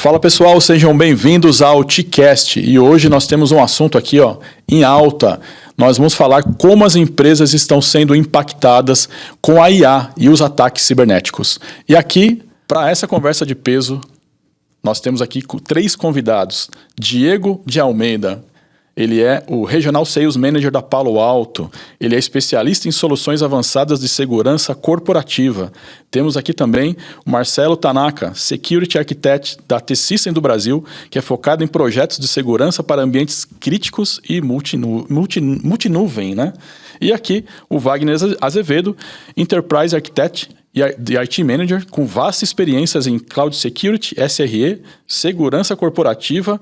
Fala pessoal, sejam bem-vindos ao TICast e hoje nós temos um assunto aqui em alta. Nós vamos falar como as empresas estão sendo impactadas com a IA e os ataques cibernéticos. E aqui, para essa conversa de peso, nós temos aqui 3 convidados. Diego de Almeida, ele é o Regional Sales Manager da Palo Alto. Ele é especialista em soluções avançadas de segurança corporativa. Temos aqui também o Marcelo Tanaka, Security Architect da T-System do Brasil, que é focado em projetos de segurança para ambientes críticos e multinuvem, né? E aqui o Wagner Azevedo, Enterprise Architect e IT Manager, com vastas experiências em Cloud Security, SRE, segurança corporativa,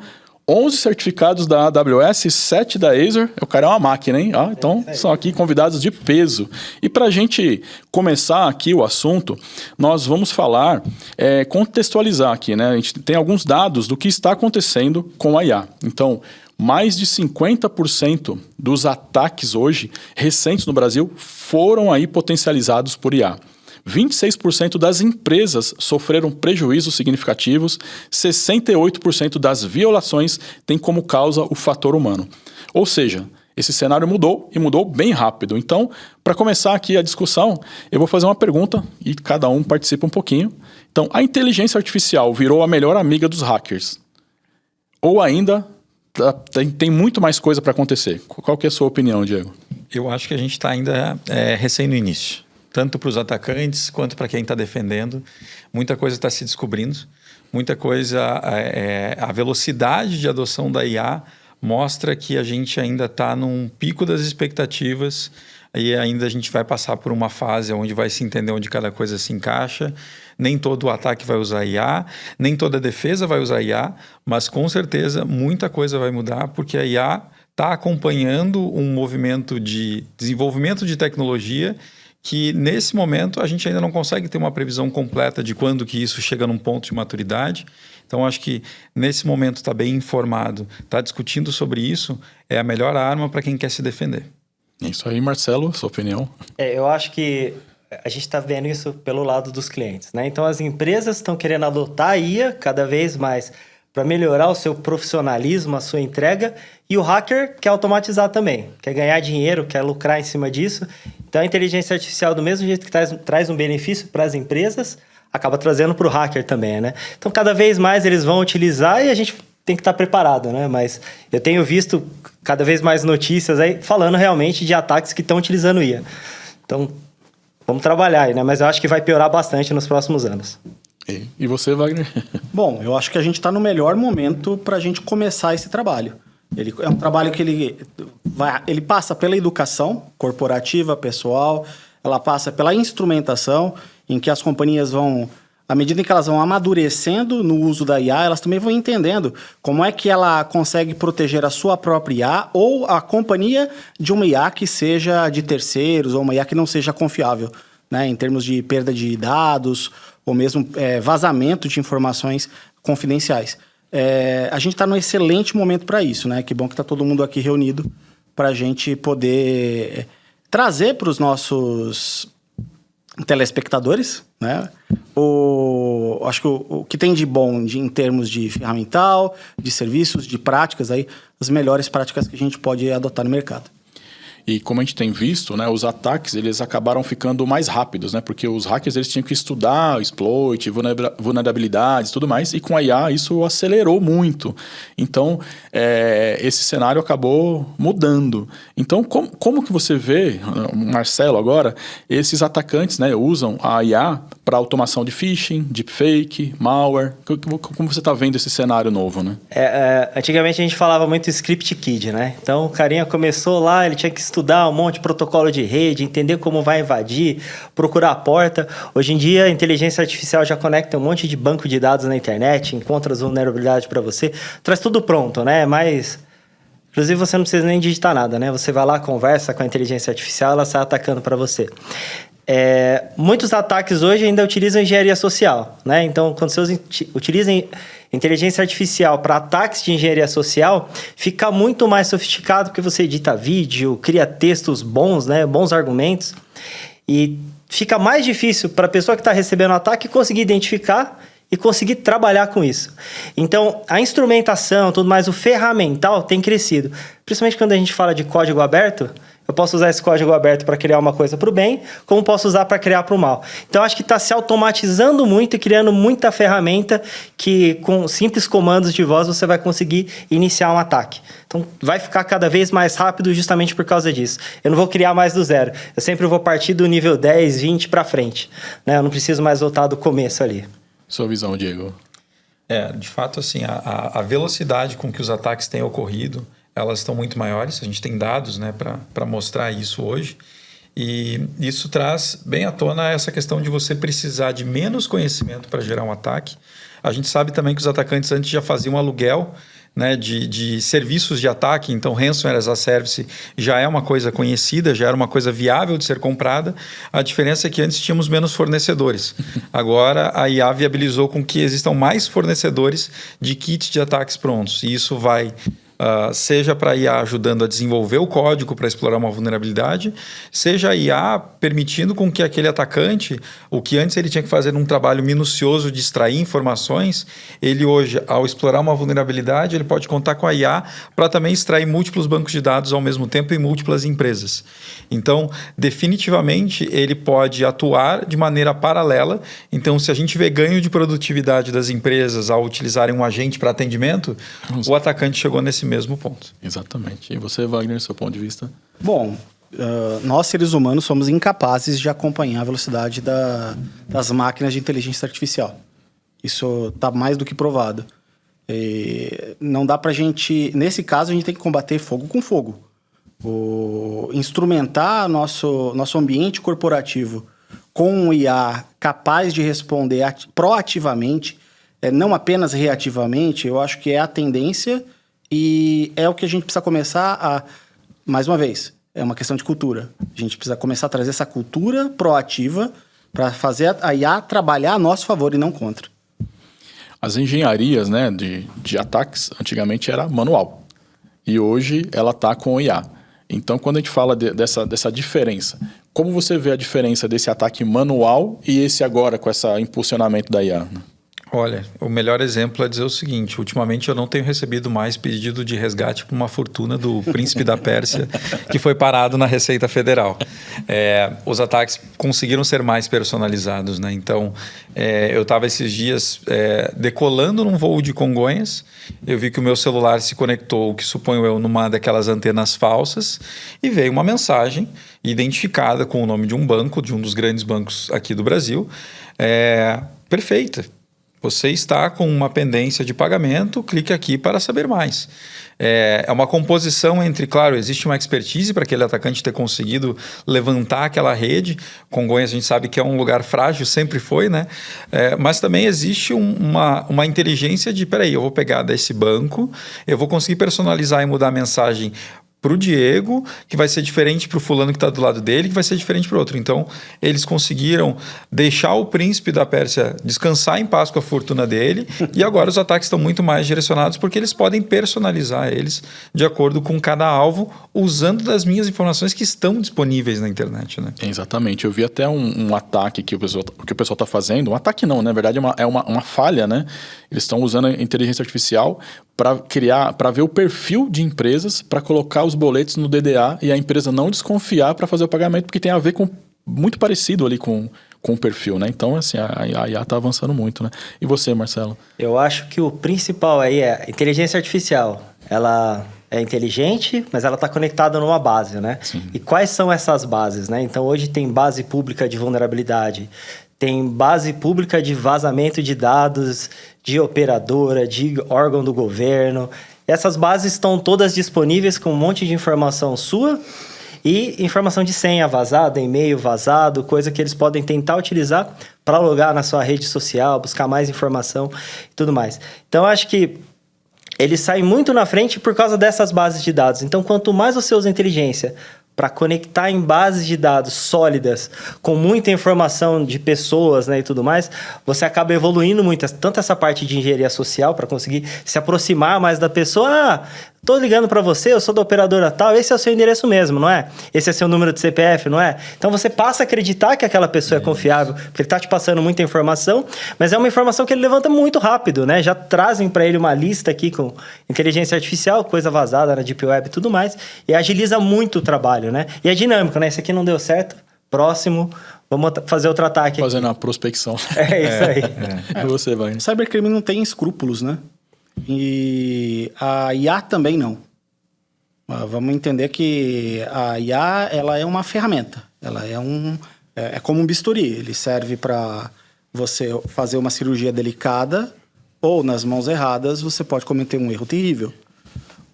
11 certificados da AWS, 7 da Azure. O cara é uma máquina, hein? Então, são aqui convidados de peso. E para a gente começar aqui o assunto, nós vamos falar, contextualizar aqui, né? A gente tem alguns dados do que está acontecendo com a IA. Então, mais de 50% dos ataques hoje, recentes no Brasil, foram aí potencializados por IA. 26% das empresas sofreram prejuízos significativos, 68% das violações têm como causa o fator humano. Ou seja, esse cenário mudou e mudou bem rápido. Então, para começar aqui a discussão, eu vou fazer uma pergunta e cada um participa um pouquinho. Então, a inteligência artificial virou a melhor amiga dos hackers? Ou ainda tem muito mais coisa para acontecer? Qual que é a sua opinião, Diego? Eu acho que a gente está ainda recém no início. Tanto para os atacantes quanto para quem está defendendo. Muita coisa está se descobrindo, muita coisa... a velocidade de adoção da IA mostra que a gente ainda está num pico das expectativas e ainda a gente vai passar por uma fase onde vai se entender onde cada coisa se encaixa. Nem todo o ataque vai usar IA, nem toda a defesa vai usar IA, mas com certeza muita coisa vai mudar porque a IA está acompanhando um movimento de desenvolvimento de tecnologia que nesse momento a gente ainda não consegue ter uma previsão completa de quando que isso chega num ponto de maturidade. Então, acho que nesse momento está bem informado, está discutindo sobre isso, é a melhor arma para quem quer se defender. Isso aí, Marcelo, sua opinião? Eu acho que a gente está vendo isso pelo lado dos clientes, né? Então, as empresas estão querendo adotar a IA cada vez mais para melhorar o seu profissionalismo, a sua entrega, e o hacker quer automatizar também, quer ganhar dinheiro, quer lucrar em cima disso. Então, a inteligência artificial, do mesmo jeito que traz um benefício para as empresas, acaba trazendo para o hacker também, né? Então, cada vez mais eles vão utilizar e a gente tem que estar preparado, né? Mas eu tenho visto cada vez mais notícias aí falando realmente de ataques que estão utilizando IA. Então, vamos trabalhar aí, né? Mas eu acho que vai piorar bastante nos próximos anos. E você, Wagner? Bom, eu acho que a gente está no melhor momento para a gente começar esse trabalho. Ele é um trabalho que ele passa pela educação corporativa, pessoal, ela passa pela instrumentação, em que as companhias vão, à medida em que elas vão amadurecendo no uso da IA, elas também vão entendendo como é que ela consegue proteger a sua própria IA ou a companhia de uma IA que seja de terceiros ou uma IA que não seja confiável, né, em termos de perda de dados ou mesmo vazamento de informações confidenciais. A gente está num excelente momento para isso, né? Que bom que está todo mundo aqui reunido para a gente poder trazer para os nossos telespectadores, né? Acho que o que tem de bom em termos de ferramental, de serviços, de práticas, aí, as melhores práticas que a gente pode adotar no mercado. E como a gente tem visto, né, os ataques eles acabaram ficando mais rápidos, né, porque os hackers eles tinham que estudar exploit, vulnerabilidades e tudo mais, e com a IA isso acelerou muito. Então, esse cenário acabou mudando. Então, como que você vê, Marcelo, agora, esses atacantes, né, usam a IA para automação de phishing, deepfake, malware? Como você está vendo esse cenário novo, né? Antigamente a gente falava muito script kid, né? Então, o carinha começou lá, ele tinha que estudar um monte de protocolo de rede, entender como vai invadir, procurar a porta. Hoje em dia, a inteligência artificial já conecta um monte de banco de dados na internet, encontra as vulnerabilidades para você, traz tudo pronto, né? Mas, inclusive, você não precisa nem digitar nada, né? Você vai lá, conversa com a inteligência artificial, ela sai atacando para você. Muitos ataques hoje ainda utilizam engenharia social, né? Então, quando você utiliza inteligência artificial para ataques de engenharia social, fica muito mais sofisticado porque você edita vídeo, cria textos bons, né? Bons argumentos. E fica mais difícil para a pessoa que está recebendo o ataque conseguir identificar e conseguir trabalhar com isso. Então, a instrumentação, tudo mais, o ferramental tem crescido. Principalmente quando a gente fala de código aberto, eu posso usar esse código aberto para criar uma coisa para o bem, como posso usar para criar para o mal. Então, acho que está se automatizando muito e criando muita ferramenta que, com simples comandos de voz, você vai conseguir iniciar um ataque. Então, vai ficar cada vez mais rápido justamente por causa disso. Eu não vou criar mais do zero. Eu sempre vou partir do nível 10, 20 para frente. Né? Eu não preciso mais voltar do começo ali. Sua visão, Diego? De fato, assim, a velocidade com que os ataques têm ocorrido, elas estão muito maiores. A gente tem dados, né, para mostrar isso hoje. E isso traz bem à tona essa questão de você precisar de menos conhecimento para gerar um ataque. A gente sabe também que os atacantes antes já faziam aluguel, né, de serviços de ataque. Então, Ransomware as a Service já é uma coisa conhecida, já era uma coisa viável de ser comprada. A diferença é que antes tínhamos menos fornecedores. Agora, a IA viabilizou com que existam mais fornecedores de kits de ataques prontos. E isso vai... seja para a IA ajudando a desenvolver o código para explorar uma vulnerabilidade, seja a IA permitindo com que aquele atacante, o que antes ele tinha que fazer um trabalho minucioso de extrair informações, ele hoje, ao explorar uma vulnerabilidade, ele pode contar com a IA para também extrair múltiplos bancos de dados ao mesmo tempo em múltiplas empresas. Então, definitivamente, ele pode atuar de maneira paralela. Então, se a gente vê ganho de produtividade das empresas ao utilizarem um agente para atendimento, o atacante chegou nesse mesmo ponto. Exatamente. E você, Wagner, seu ponto de vista? Bom, nós seres humanos somos incapazes de acompanhar a velocidade das máquinas de inteligência artificial. Isso está mais do que provado. Não dá pra gente... Nesse caso, a gente tem que combater fogo com fogo. Instrumentar nosso ambiente corporativo com um IA capaz de responder proativamente, não apenas reativamente, eu acho que é a tendência e é o que a gente precisa começar a... Mais uma vez, é uma questão de cultura. A gente precisa começar a trazer essa cultura proativa para fazer a IA trabalhar a nosso favor e não contra. As engenharias, né, de ataques, antigamente era manual. E hoje ela está com o IA. Então, quando a gente fala dessa diferença, como você vê a diferença desse ataque manual e esse agora com esse impulsionamento da IA? Olha, o melhor exemplo é dizer o seguinte: ultimamente eu não tenho recebido mais pedido de resgate por uma fortuna do príncipe da Pérsia que foi parado na Receita Federal. Os ataques conseguiram ser mais personalizados, né? Então, eu estava esses dias decolando num voo de Congonhas, eu vi que o meu celular se conectou, que suponho eu, numa daquelas antenas falsas, e veio uma mensagem identificada com o nome de um banco, de um dos grandes bancos aqui do Brasil, perfeita. Você está com uma pendência de pagamento, clique aqui para saber mais. É uma composição entre, claro, existe uma expertise para aquele atacante ter conseguido levantar aquela rede. Congonhas a gente sabe que é um lugar frágil, sempre foi, né? Mas também existe uma inteligência de, peraí, eu vou pegar desse banco, eu vou conseguir personalizar e mudar a mensagem para o Diego, que vai ser diferente para o fulano que está do lado dele, que vai ser diferente para o outro. Então, eles conseguiram deixar o príncipe da Pérsia descansar em paz com a fortuna dele, e agora os ataques estão muito mais direcionados porque eles podem personalizar eles de acordo com cada alvo, usando das minhas informações que estão disponíveis na internet, né? Exatamente. Eu vi até um ataque que o pessoal está fazendo. Um ataque não, na verdade é uma falha, né? Eles estão usando a inteligência artificial para ver o perfil de empresas, para colocar os boletos no DDA e a empresa não desconfiar para fazer o pagamento, porque tem a ver com muito parecido ali com o perfil, né? Então, assim, a IA está avançando muito, né? E você, Marcelo? Eu acho que o principal aí é a inteligência artificial. Ela é inteligente, mas ela está conectada numa base, né? Sim. E quais são essas bases, né? Então, hoje tem base pública de vulnerabilidade, tem base pública de vazamento de dados, de operadora, de órgão do governo. Essas bases estão todas disponíveis com um monte de informação sua e informação de senha vazada, e-mail vazado, coisa que eles podem tentar utilizar para logar na sua rede social, buscar mais informação e tudo mais. Então, acho que eles saem muito na frente por causa dessas bases de dados. Então, quanto mais você usa inteligência para conectar em bases de dados sólidas, com muita informação de pessoas, né, e tudo mais, você acaba evoluindo muito, tanto essa parte de engenharia social, para conseguir se aproximar mais da pessoa. Ah, tô ligando para você, eu sou da operadora tal, esse é o seu endereço mesmo, não é? Esse é seu número de CPF, não é? Então você passa a acreditar que aquela pessoa é confiável, porque ele tá te passando muita informação, mas é uma informação que ele levanta muito rápido, né? Já trazem para ele uma lista aqui com inteligência artificial, coisa vazada na Deep Web e tudo mais, e agiliza muito o trabalho, né? E é dinâmico, né? Esse aqui não deu certo, próximo, vamos fazer outro ataque aqui. Fazendo a prospecção. É isso aí. E você, vai. O cybercrime não tem escrúpulos, né? E a IA também não. Vamos entender que a IA, ela é uma ferramenta. Ela é como um bisturi. Ele serve para você fazer uma cirurgia delicada ou, nas mãos erradas, você pode cometer um erro terrível.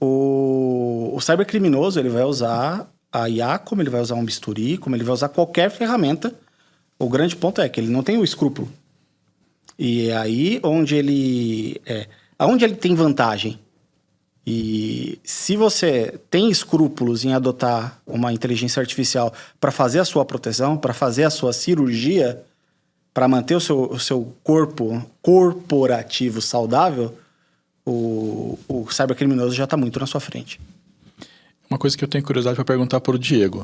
O cybercriminoso, ele vai usar a IA como ele vai usar um bisturi, como ele vai usar qualquer ferramenta. O grande ponto é que ele não tem o escrúpulo. E é aí onde ele tem vantagem. E se você tem escrúpulos em adotar uma inteligência artificial para fazer a sua proteção, para fazer a sua cirurgia, para manter o seu corpo corporativo saudável, o cybercriminoso já está muito na sua frente. Uma coisa que eu tenho curiosidade para perguntar para o Diego.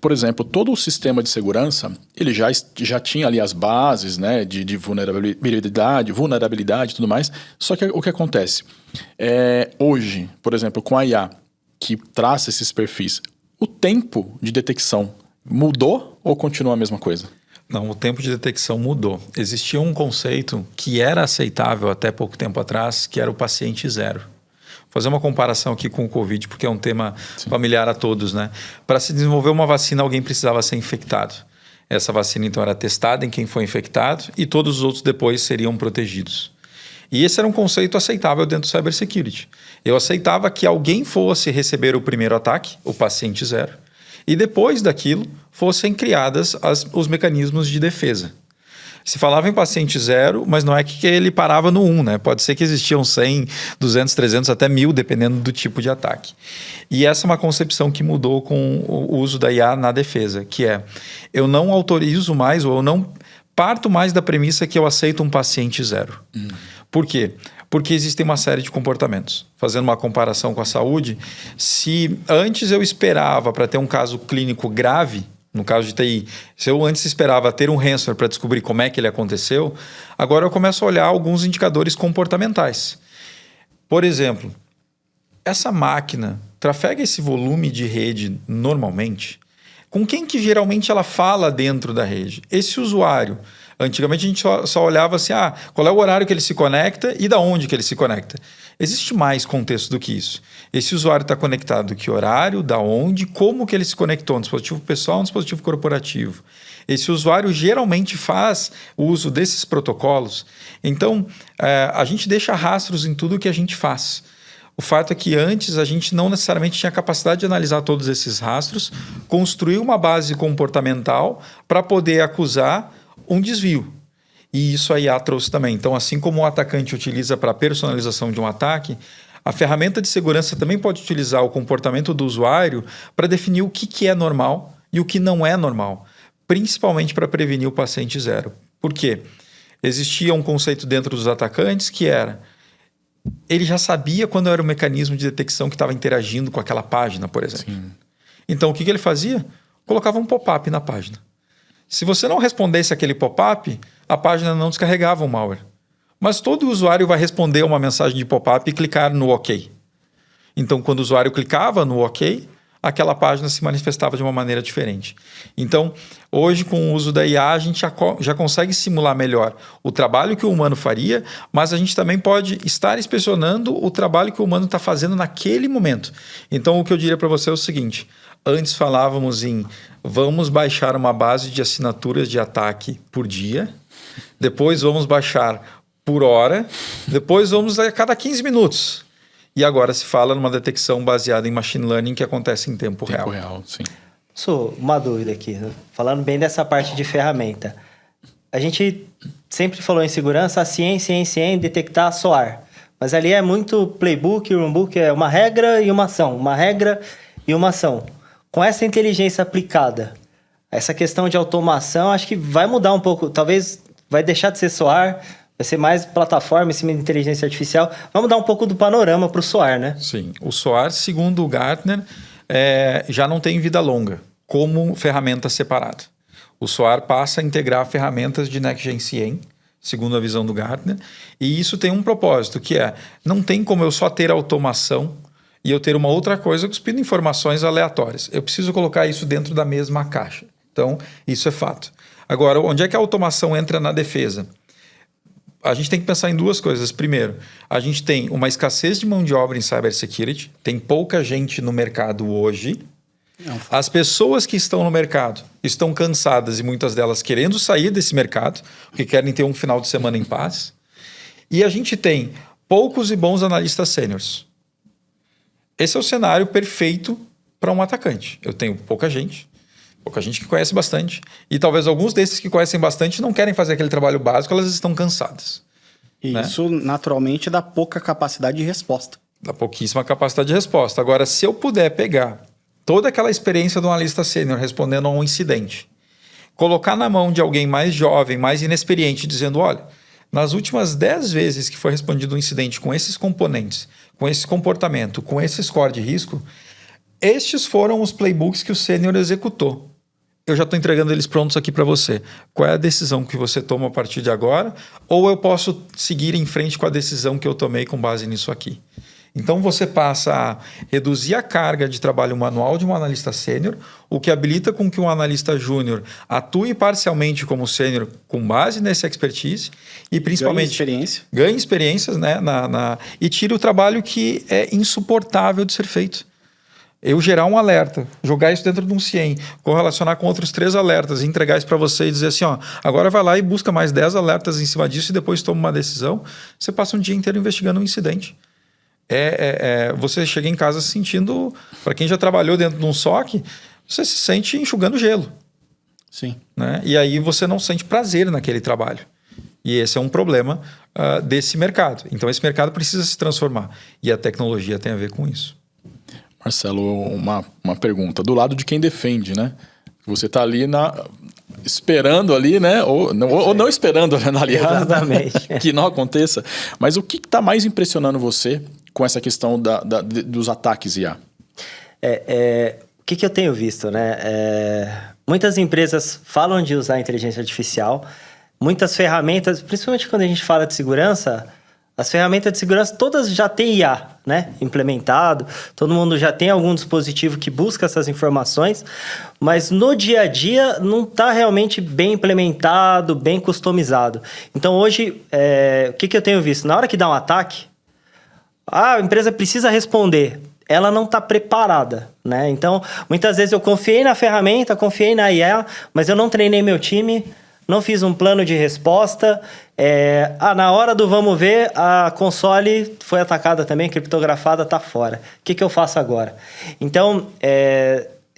Por exemplo, todo o sistema de segurança, ele já tinha ali as bases, né, de vulnerabilidade e tudo mais. Só que o que acontece? Hoje, por exemplo, com a IA, que traça esses perfis, o tempo de detecção mudou ou continua a mesma coisa? Não, o tempo de detecção mudou. Existia um conceito que era aceitável até pouco tempo atrás, que era o paciente zero. Vou fazer uma comparação aqui com o Covid, porque é um tema familiar a todos, né? Para se desenvolver uma vacina, alguém precisava ser infectado. Essa vacina, então, era testada em quem foi infectado e todos os outros depois seriam protegidos. E esse era um conceito aceitável dentro do cybersecurity. Eu aceitava que alguém fosse receber o primeiro ataque, o paciente zero, e depois daquilo fossem criadas os mecanismos de defesa. Se falava em paciente zero, mas não é que ele parava no 1, né? Pode ser que existiam 100, 200, 300, até 1000, dependendo do tipo de ataque. E essa é uma concepção que mudou com o uso da IA na defesa, que é, eu não autorizo mais, ou eu não parto mais da premissa que eu aceito um paciente zero. Por quê? Porque existem uma série de comportamentos. Fazendo uma comparação com a saúde, se antes eu esperava para ter um caso clínico grave, no caso de TI, se eu antes esperava ter um ransomware para descobrir como é que ele aconteceu, agora eu começo a olhar alguns indicadores comportamentais. Por exemplo, essa máquina trafega esse volume de rede normalmente? Com quem que geralmente ela fala dentro da rede? Esse usuário. Antigamente a gente só olhava assim, qual é o horário que ele se conecta e da onde que ele se conecta. Existe mais contexto do que isso. Esse usuário está conectado que horário, da onde, como que ele se conectou, no dispositivo pessoal, no dispositivo corporativo. Esse usuário geralmente faz o uso desses protocolos. Então, a gente deixa rastros em tudo que a gente faz. O fato é que antes a gente não necessariamente tinha capacidade de analisar todos esses rastros, construir uma base comportamental para poder acusar um desvio. E isso a IA trouxe também. Então, assim como o atacante utiliza para a personalização de um ataque, a ferramenta de segurança também pode utilizar o comportamento do usuário para definir o que é normal e o que não é normal, principalmente para prevenir o paciente zero. Por quê? Existia um conceito dentro dos atacantes que era, ele já sabia quando era o mecanismo de detecção que estava interagindo com aquela página, por exemplo. Sim. Então, o que ele fazia? Colocava um pop-up na página. Se você não respondesse aquele pop-up, a página não descarregava o malware. Mas todo usuário vai responder uma mensagem de pop-up e clicar no OK. Então, quando o usuário clicava no OK, aquela página se manifestava de uma maneira diferente. Então, hoje, com o uso da IA, a gente já consegue simular melhor o trabalho que o humano faria, mas a gente também pode estar inspecionando o trabalho que o humano está fazendo naquele momento. Então, o que eu diria para você é o seguinte, antes falávamos em vamos baixar uma base de assinaturas de ataque por dia, depois vamos baixar por hora, depois vamos a cada 15 minutos. E agora se fala numa detecção baseada em machine learning que acontece em tempo real. Tempo real, sim. Só uma dúvida aqui, né? Falando bem dessa parte de ferramenta. A gente sempre falou em segurança, a ciência em detectar SOAR. Mas ali é muito playbook, runbook, é uma regra e uma ação. Uma regra e uma ação. Com essa inteligência aplicada, essa questão de automação, acho que vai mudar um pouco. Talvez vai deixar de ser SOAR, vai ser mais plataforma em cima de inteligência artificial. Vai mudar um pouco do panorama para o SOAR, né? Sim. O SOAR, segundo o Gartner, já não tem vida longa como ferramenta separada. O SOAR passa a integrar ferramentas de Next Gen CM, segundo a visão do Gartner, e isso tem um propósito, que não tem como eu só ter automação e eu ter uma outra coisa cuspindo informações aleatórias. Eu preciso colocar isso dentro da mesma caixa. Então, isso é fato. Agora, onde é que a automação entra na defesa? A gente tem que pensar em duas coisas. Primeiro, a gente tem uma escassez de mão de obra em cybersecurity, tem pouca gente no mercado hoje. As pessoas que estão no mercado estão cansadas e muitas delas querendo sair desse mercado, porque querem ter um final de semana em paz. E a gente tem poucos e bons analistas sêniores. Esse é o cenário perfeito para um atacante. Eu tenho pouca gente que conhece bastante, e talvez alguns desses que conhecem bastante não querem fazer aquele trabalho básico, elas estão cansadas. E isso, naturalmente, dá pouca capacidade de resposta. Dá pouquíssima capacidade de resposta. Agora, se eu puder pegar toda aquela experiência do analista sênior respondendo a um incidente, colocar na mão de alguém mais jovem, mais inexperiente, dizendo, olha, nas últimas 10 vezes que foi respondido um incidente com esses componentes, com esse comportamento, com esse score de risco, estes foram os playbooks que o sênior executou. Eu já estou entregando eles prontos aqui para você. Qual é a decisão que você toma a partir de agora? Ou eu posso seguir em frente com a decisão que eu tomei com base nisso aqui? Então, você passa a reduzir a carga de trabalho manual de um analista sênior, o que habilita com que um analista júnior atue parcialmente como sênior com base nessa expertise e principalmente ganhe experiências, né, e tire o trabalho que é insuportável de ser feito. Eu gerar um alerta, jogar isso dentro de um CIEM, correlacionar com outros 3 alertas, entregar isso para você e dizer assim, ó, agora vai lá e busca mais 10 alertas em cima disso e depois toma uma decisão. Você passa um dia inteiro investigando um incidente. Você chega em casa se sentindo, para quem já trabalhou dentro de um SOC, você se sente enxugando gelo. Sim. Né? E aí você não sente prazer naquele trabalho. E esse é um problema desse mercado. Então esse mercado precisa se transformar. E a tecnologia tem a ver com isso. Marcelo, uma pergunta. Do lado de quem defende, né? Você está ali esperando ali, né? Ou não esperando, né? Aliás, exatamente. Que não aconteça. Mas o que está mais impressionando você com essa questão dos ataques IA? O que eu tenho visto, né? Muitas empresas falam de usar inteligência artificial, muitas ferramentas, principalmente quando a gente fala de segurança, as ferramentas de segurança todas já têm IA, né, implementado, todo mundo já tem algum dispositivo que busca essas informações, mas no dia a dia não está realmente bem implementado, bem customizado. Então hoje, o que eu tenho visto? Na hora que dá um ataque, a empresa precisa responder, ela não está preparada, né? Então, muitas vezes eu confiei na ferramenta, confiei na IA, mas eu não treinei meu time, não fiz um plano de resposta. Na hora do vamos ver, a console foi atacada também, criptografada, tá fora. O que eu faço agora? Então,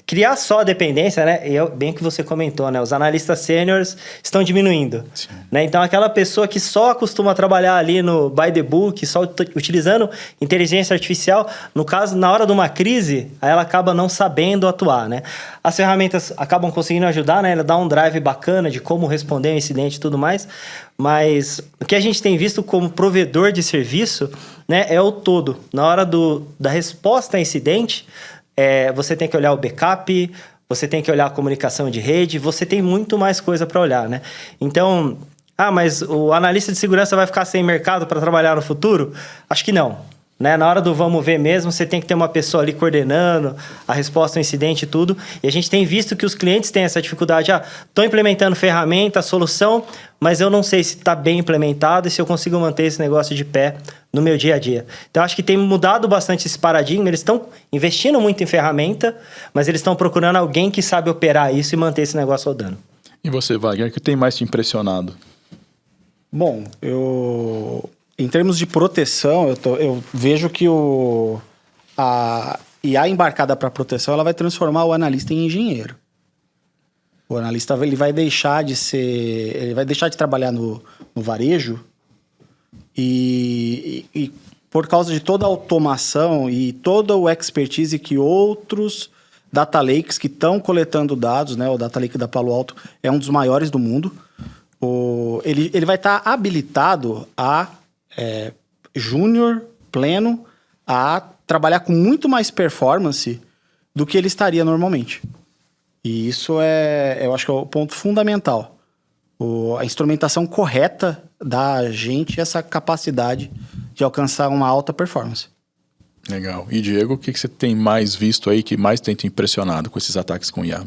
criar só a dependência, né? Bem que você comentou, né? Os analistas sêniores estão diminuindo. Né? Então, aquela pessoa que só costuma trabalhar ali no by the book, só utilizando inteligência artificial, no caso, na hora de uma crise, aí ela acaba não sabendo atuar, né? As ferramentas acabam conseguindo ajudar, né? Ela dá um drive bacana de como responder um incidente e tudo mais, mas o que a gente tem visto como provedor de serviço, né, é o todo. Na hora da resposta a incidente, você tem que olhar o backup, você tem que olhar a comunicação de rede, você tem muito mais coisa para olhar, né? Então, mas o analista de segurança vai ficar sem mercado para trabalhar no futuro? Acho que não. Né? Na hora do vamos ver mesmo, você tem que ter uma pessoa ali coordenando a resposta ao incidente e tudo. E a gente tem visto que os clientes têm essa dificuldade. Estou implementando ferramenta, solução, mas eu não sei se está bem implementado e se eu consigo manter esse negócio de pé no meu dia a dia. Então, acho que tem mudado bastante esse paradigma. Eles estão investindo muito em ferramenta, mas eles estão procurando alguém que sabe operar isso e manter esse negócio rodando. E você, Wagner, o que tem mais te impressionado? Bom, em termos de proteção, eu vejo que a IA embarcada para proteção, ela vai transformar o analista em engenheiro. O analista ele vai deixar de trabalhar no varejo e por causa de toda a automação e toda o expertise que outros data lakes que estão coletando dados, né? O Data Lake da Palo Alto é um dos maiores do mundo. Ele vai estar habilitado a júnior, pleno, a trabalhar com muito mais performance do que ele estaria normalmente. E isso eu acho que é o ponto fundamental. A instrumentação correta dá a gente essa capacidade de alcançar uma alta performance. Legal. E Diego, o que você tem mais visto aí, que mais tem te impressionado com esses ataques com IA?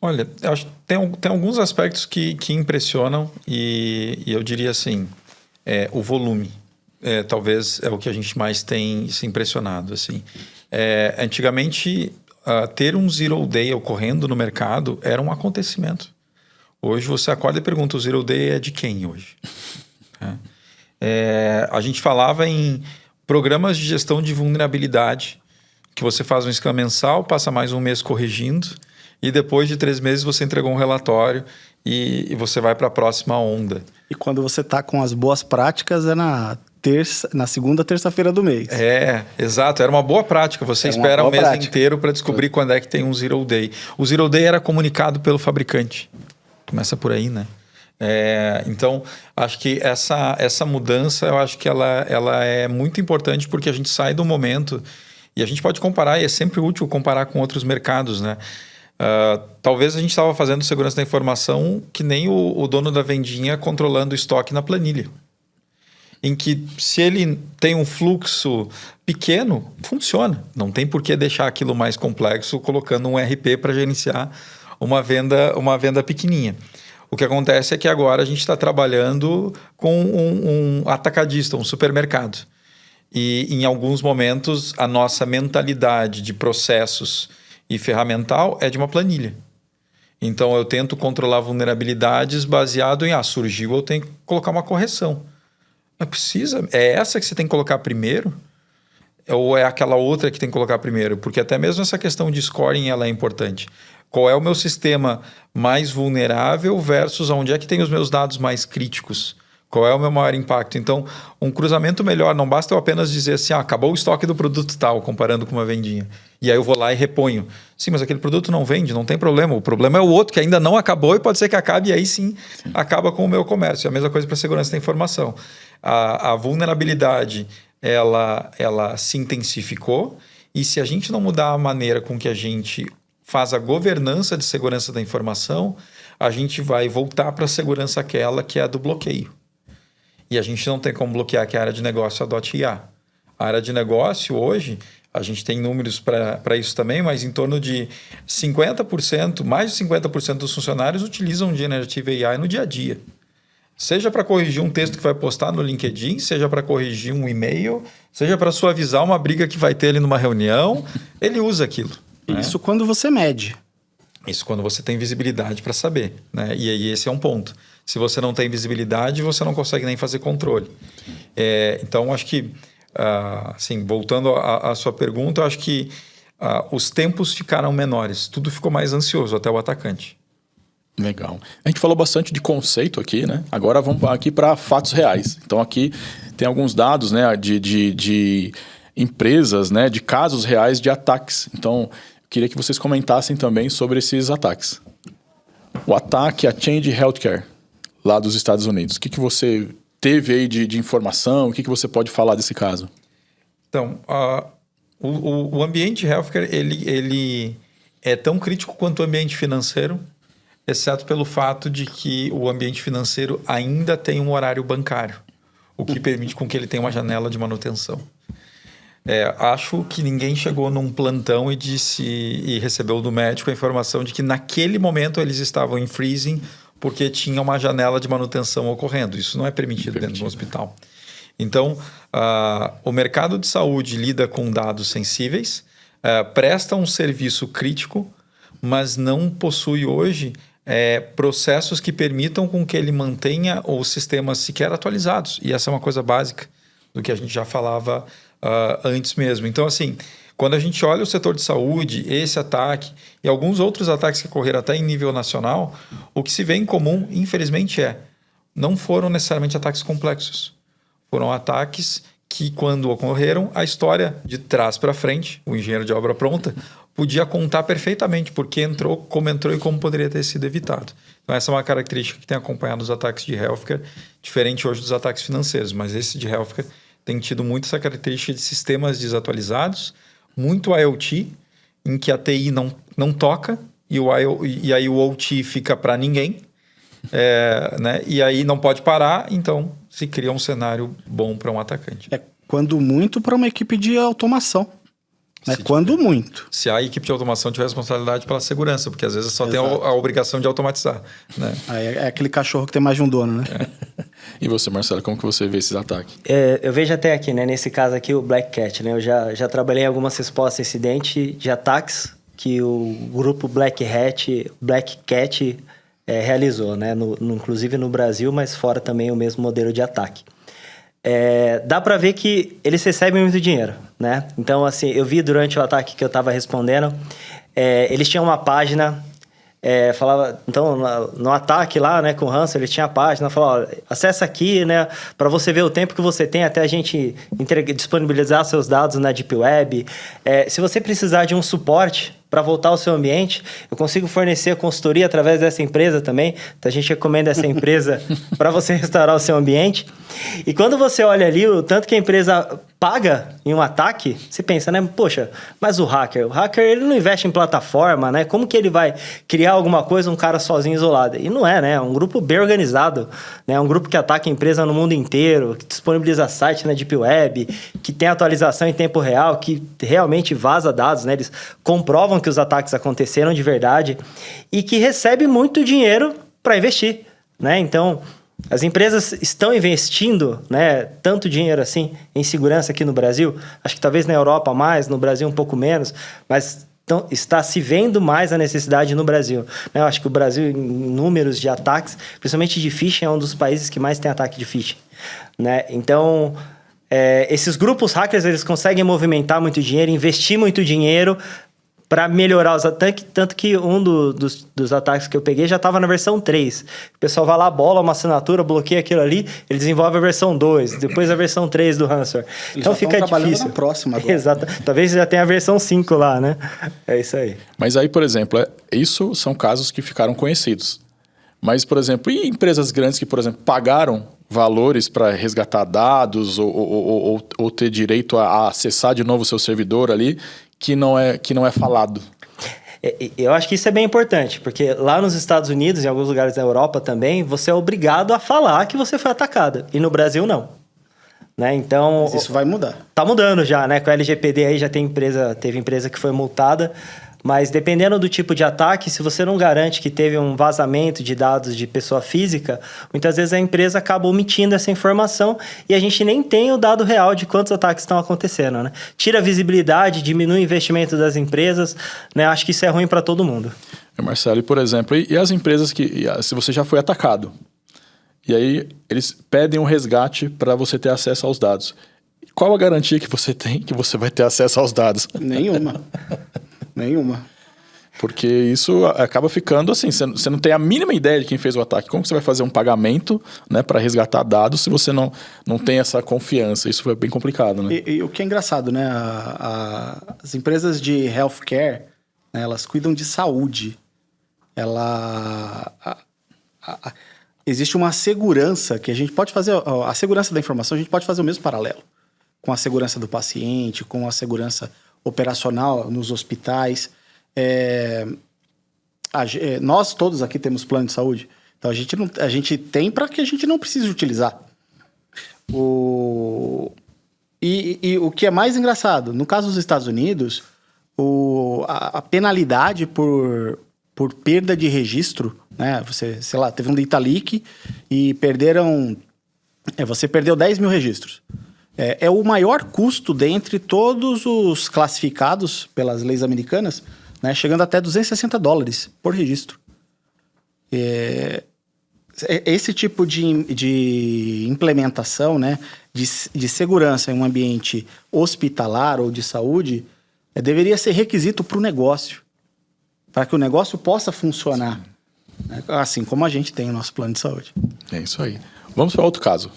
Olha, eu acho que tem alguns aspectos que impressionam e eu diria assim, o volume. Talvez é o que a gente mais tem se impressionado. Assim. Antigamente, ter um Zero Day ocorrendo no mercado era um acontecimento. Hoje você acorda e pergunta, o Zero Day é de quem hoje? A gente falava em programas de gestão de vulnerabilidade, que você faz um scan mensal, passa mais um mês corrigindo, e depois de 3 meses você entregou um relatório e você vai para a próxima onda. E quando você está com as boas práticas, é na segunda terça-feira do mês. Exato. Era uma boa prática. Você espera um mês inteiro para descobrir quando é que tem um Zero Day. O Zero Day era comunicado pelo fabricante. Começa por aí, né? Então, acho que essa mudança, eu acho que ela é muito importante porque a gente sai do momento e a gente pode comparar, e é sempre útil comparar com outros mercados, né? Talvez a gente estava fazendo segurança da informação que nem o dono da vendinha controlando o estoque na planilha. Em que se ele tem um fluxo pequeno, funciona. Não tem por que deixar aquilo mais complexo colocando um RP para gerenciar uma venda pequenininha. O que acontece é que agora a gente está trabalhando com um atacadista, um supermercado. E em alguns momentos a nossa mentalidade de processos e ferramental é de uma planilha. Então eu tento controlar vulnerabilidades baseado em surgiu, eu tenho que colocar uma correção. Mas precisa? É essa que você tem que colocar primeiro? Ou é aquela outra que tem que colocar primeiro? Porque até mesmo essa questão de scoring ela é importante. Qual é o meu sistema mais vulnerável versus onde é que tem os meus dados mais críticos? Qual é o meu maior impacto? Então, um cruzamento melhor, não basta eu apenas dizer assim, acabou o estoque do produto tal, comparando com uma vendinha. E aí eu vou lá e reponho. Sim, mas aquele produto não vende, não tem problema. O problema é o outro, que ainda não acabou e pode ser que acabe e aí sim acaba com o meu comércio. É a mesma coisa para a segurança da informação. A vulnerabilidade, ela se intensificou e se a gente não mudar a maneira com que a gente faz a governança de segurança da informação, a gente vai voltar para a segurança aquela que é a do bloqueio. E a gente não tem como bloquear que a área de negócio adote IA. A área de negócio hoje, a gente tem números para isso também, mas em torno de 50%, mais de 50% dos funcionários utilizam Generative AI no dia a dia. Seja para corrigir um texto que vai postar no LinkedIn, seja para corrigir um e-mail, seja para suavizar uma briga que vai ter ali numa reunião, ele usa aquilo. Isso quando você mede. Isso quando você tem visibilidade para saber, né? E aí esse é um ponto. Se você não tem visibilidade, você não consegue nem fazer controle. Então, acho que, assim, voltando à sua pergunta, eu acho que os tempos ficaram menores. Tudo ficou mais ansioso, até o atacante. Legal. A gente falou bastante de conceito aqui, né? Agora vamos aqui para fatos reais. Então, aqui tem alguns dados, né, de empresas, né, de casos reais de ataques. Então, eu queria que vocês comentassem também sobre esses ataques. O ataque a Change Healthcare, lá dos Estados Unidos. O que você teve aí de informação? O que você pode falar desse caso? Então, o ambiente healthcare, ele é tão crítico quanto o ambiente financeiro, exceto pelo fato de que o ambiente financeiro ainda tem um horário bancário, o que permite com que ele tenha uma janela de manutenção. Acho que ninguém chegou num plantão e recebeu do médico a informação de que naquele momento eles estavam em freezing porque tinha uma janela de manutenção ocorrendo. Isso não é permitido dentro do hospital. Então, o mercado de saúde lida com dados sensíveis, presta um serviço crítico, mas não possui hoje processos que permitam com que ele mantenha os sistemas sequer atualizados. E essa é uma coisa básica do que a gente já falava antes mesmo. Então, assim, quando a gente olha o setor de saúde, esse ataque e alguns outros ataques que ocorreram até em nível nacional, o que se vê em comum, infelizmente, não foram necessariamente ataques complexos. Foram ataques que quando ocorreram, a história de trás para frente, o engenheiro de obra pronta, podia contar perfeitamente por que entrou, como entrou e como poderia ter sido evitado. Então essa é uma característica que tem acompanhado os ataques de healthcare, diferente hoje dos ataques financeiros, mas esse de healthcare tem tido muito essa característica de sistemas desatualizados, muito IoT, em que a TI não toca e aí o OT fica para ninguém, né? E aí não pode parar, então se cria um cenário bom para um atacante. Quando muito, para uma equipe de automação. Quando muito. Se a equipe de automação tiver responsabilidade pela segurança, porque às vezes só tem a obrigação de automatizar. Né? Aí é aquele cachorro que tem mais de um dono, né? E você, Marcelo, como que você vê esses ataques? Eu vejo até aqui, né? Nesse caso aqui, o Black Cat, né? Eu já trabalhei em algumas respostas a incidente de ataques que o grupo Black Cat realizou, né? Inclusive no Brasil, mas fora também o mesmo modelo de ataque. Dá para ver que eles recebem muito dinheiro, né? Então, assim, eu vi durante o ataque que eu estava respondendo, eles tinham uma página, falava, então, no ataque lá, né, com o Hanson, eles tinham a página, falava, acessa aqui, né, para você ver o tempo que você tem até a gente disponibilizar seus dados na Deep Web. Se você precisar de um suporte para voltar ao seu ambiente, eu consigo fornecer consultoria através dessa empresa também. Então, a gente recomenda essa empresa para você restaurar o seu ambiente. E quando você olha ali o tanto que a empresa paga em um ataque, você pensa, né? Poxa, mas o hacker ele não investe em plataforma, né? Como que ele vai criar alguma coisa, um cara sozinho, isolado? E não é, né? É um grupo bem organizado, né? É um grupo que ataca a empresa no mundo inteiro, que disponibiliza site na Deep Web, que tem atualização em tempo real, que realmente vaza dados, né? Eles comprovam que os ataques aconteceram de verdade e que recebe muito dinheiro para investir, né? Então, as empresas estão investindo, né, tanto dinheiro assim em segurança aqui no Brasil. Acho que talvez na Europa mais, no Brasil um pouco menos, mas está se vendo mais a necessidade no Brasil. Eu acho que o Brasil, em números de ataques, principalmente de phishing, é um dos países que mais tem ataque de phishing, né? Então, esses grupos hackers, eles conseguem movimentar muito dinheiro, investir muito dinheiro para melhorar os ataques, tanto que um dos ataques que eu peguei já estava na versão 3. O pessoal vai lá, bola uma assinatura, bloqueia aquilo ali, ele desenvolve a versão 2, depois a versão 3 do ransomware. Então fica difícil. Na próxima agora. Exato. Talvez já tenha a versão 5 lá, né? É isso aí. Mas aí, por exemplo, isso são casos que ficaram conhecidos. Mas, por exemplo, e empresas grandes que, por exemplo, pagaram valores para resgatar dados ou ter direito a acessar de novo o seu servidor ali, que não é falado? Eu acho que isso é bem importante, porque lá nos Estados Unidos, em alguns lugares da Europa também, você é obrigado a falar que você foi atacado. E no Brasil, não. Né? Então, mas isso vai mudar. Tá mudando já, né? Com a LGPD aí já teve empresa que foi multada. Mas dependendo do tipo de ataque, se você não garante que teve um vazamento de dados de pessoa física, muitas vezes a empresa acaba omitindo essa informação e a gente nem tem o dado real de quantos ataques estão acontecendo, né? Tira a visibilidade, diminui o investimento das empresas, né? Acho que isso é ruim para todo mundo. Marcelo, e por exemplo, e as empresas que, se você já foi atacado, e aí eles pedem um resgate para você ter acesso aos dados. Qual a garantia que você tem que você vai ter acesso aos dados? Nenhuma. Porque isso acaba ficando assim, você não tem a mínima ideia de quem fez o ataque. Como você vai fazer um pagamento, né, para resgatar dados se você não tem essa confiança? Isso foi bem complicado, né? E o que é engraçado, né? As empresas de healthcare, né, elas cuidam de saúde. Existe uma segurança que a gente pode fazer... A segurança da informação, a gente pode fazer o mesmo paralelo. Com a segurança do paciente, com a segurança operacional nos hospitais. Nós todos aqui temos plano de saúde. Então, a gente tem para que a gente não precise utilizar. E o que é mais engraçado, no caso dos Estados Unidos, a penalidade por perda de registro, né? Você, sei lá, teve um data leak e você perdeu 10 mil registros. É o maior custo dentre todos os classificados pelas leis americanas, né, chegando até $260 por registro. Esse tipo de implementação, né, de segurança em um ambiente hospitalar ou de saúde deveria ser requisito para o negócio, para que o negócio possa funcionar, né, assim como a gente tem o nosso plano de saúde. É isso aí. Vamos para outro caso.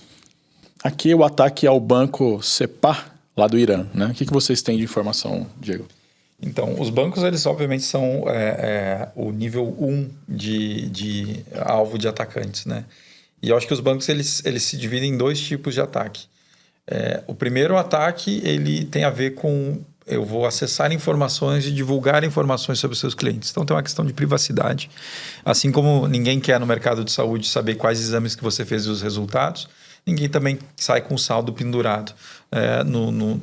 Aqui é o ataque ao banco Sepah, lá do Irã, né? O que vocês têm de informação, Diego? Então, os bancos, eles obviamente são o nível 1 de alvo de atacantes, né? E eu acho que os bancos, eles se dividem em 2 tipos de ataque. O primeiro ataque, ele tem a ver com... Eu vou acessar informações e divulgar informações sobre os seus clientes. Então, tem uma questão de privacidade. Assim como ninguém quer no mercado de saúde saber quais exames que você fez e os resultados, ninguém também sai com o saldo pendurado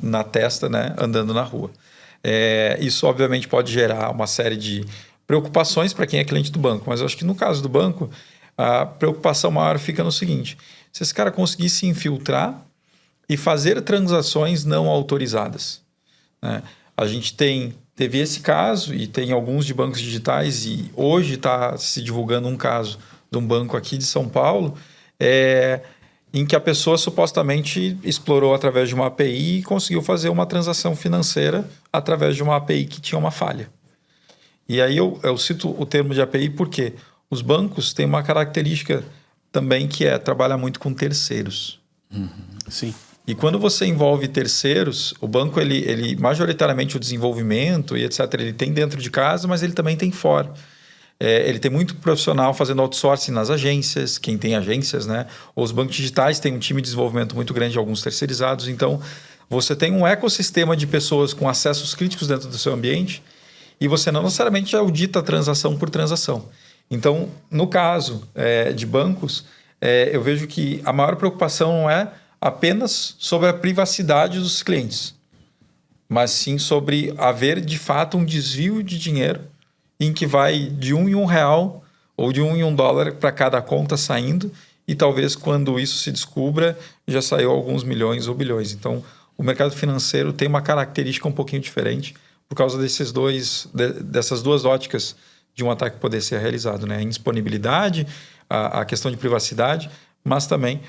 na testa, né, andando na rua. Isso, obviamente, pode gerar uma série de preocupações para quem é cliente do banco. Mas eu acho que no caso do banco, a preocupação maior fica no seguinte. Se esse cara conseguisse infiltrar e fazer transações não autorizadas. A gente teve esse caso e tem alguns de bancos digitais e hoje está se divulgando um caso de um banco aqui de São Paulo em que a pessoa supostamente explorou através de uma API e conseguiu fazer uma transação financeira através de uma API que tinha uma falha. E aí eu cito o termo de API porque os bancos têm uma característica também que trabalhar muito com terceiros. Sim. E quando você envolve terceiros, o banco, ele majoritariamente o desenvolvimento e etc., ele tem dentro de casa, mas ele também tem fora. Ele tem muito profissional fazendo outsourcing nas agências, quem tem agências, né? Os bancos digitais têm um time de desenvolvimento muito grande, alguns terceirizados. Então, você tem um ecossistema de pessoas com acessos críticos dentro do seu ambiente e você não necessariamente audita transação por transação. Então, no caso de bancos, eu vejo que a maior preocupação não é apenas sobre a privacidade dos clientes, mas sim sobre haver, de fato, um desvio de dinheiro em que vai de R$1 em R$1 ou de R$1 em $1 para cada conta saindo e talvez quando isso se descubra já saiu alguns milhões ou bilhões. Então, o mercado financeiro tem uma característica um pouquinho diferente por causa dessas duas óticas de um ataque poder ser realizado, né? A indisponibilidade, a questão de privacidade, mas também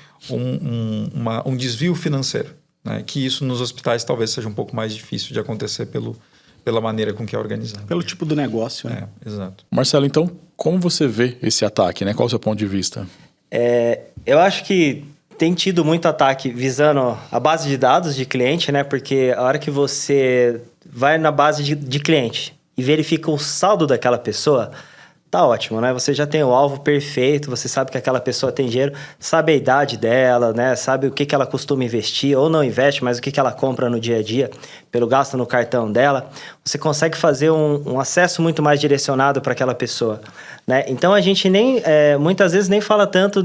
um desvio financeiro, né? Que isso nos hospitais talvez seja um pouco mais difícil de acontecer pela maneira com que é organizado. Pelo tipo do negócio, né? Exato. Marcelo, então, como você vê esse ataque, né? Qual o seu ponto de vista? Eu acho que tem tido muito ataque visando a base de dados de cliente, né? Porque a hora que você vai na base de cliente e verifica o saldo daquela pessoa, tá ótimo, né? Você já tem o alvo perfeito, você sabe que aquela pessoa tem dinheiro, sabe a idade dela, né? Sabe o que ela costuma investir ou não investe, mas o que ela compra no dia a dia, pelo gasto no cartão dela. Você consegue fazer um acesso muito mais direcionado para aquela pessoa, né? Então, a gente muitas vezes nem fala tanto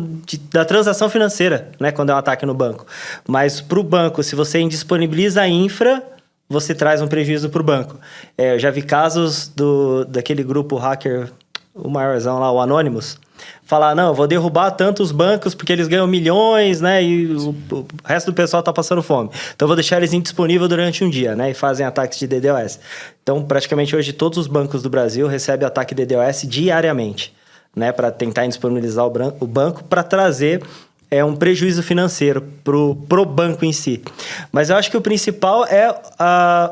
da transação financeira, né? Quando é um ataque no banco. Mas para o banco, se você indisponibiliza a infra, você traz um prejuízo para o banco. Eu já vi casos daquele grupo hacker, o maiorzão lá, o Anonymous, falar, não, eu vou derrubar tantos bancos porque eles ganham milhões, né? E o resto do pessoal tá passando fome. Então, eu vou deixar eles indisponíveis durante um dia, né? E fazem ataques de DDoS. Então, praticamente hoje, todos os bancos do Brasil recebem ataque de DDoS diariamente, né? Para tentar indisponibilizar o banco para trazer um prejuízo financeiro pro banco em si. Mas eu acho que o principal é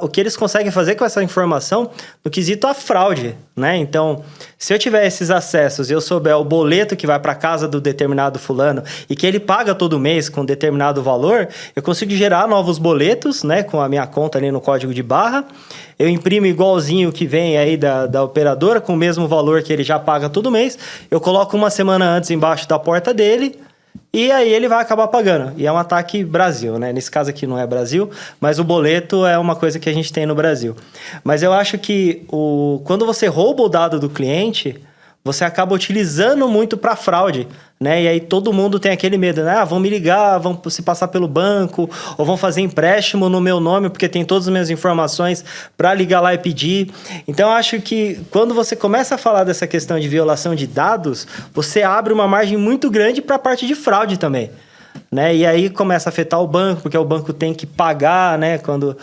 o que eles conseguem fazer com essa informação no quesito a fraude, né? Então, se eu tiver esses acessos e eu souber o boleto que vai para casa do determinado fulano e que ele paga todo mês com determinado valor, eu consigo gerar novos boletos, né? Com a minha conta ali no código de barra. Eu imprimo igualzinho o que vem aí da operadora com o mesmo valor que ele já paga todo mês. Eu coloco uma semana antes embaixo da porta dele. E aí ele vai acabar pagando. E é um ataque Brasil, né? Nesse caso aqui não é Brasil, mas o boleto é uma coisa que a gente tem no Brasil. Mas eu acho que quando você rouba o dado do cliente, você acaba utilizando muito para fraude, né? E aí todo mundo tem aquele medo, né? Vão me ligar, vão se passar pelo banco, ou vão fazer empréstimo no meu nome, porque tem todas as minhas informações para ligar lá e pedir. Então, eu acho que quando você começa a falar dessa questão de violação de dados, você abre uma margem muito grande para a parte de fraude também, né? E aí começa a afetar o banco, porque o banco tem que pagar, né? Quando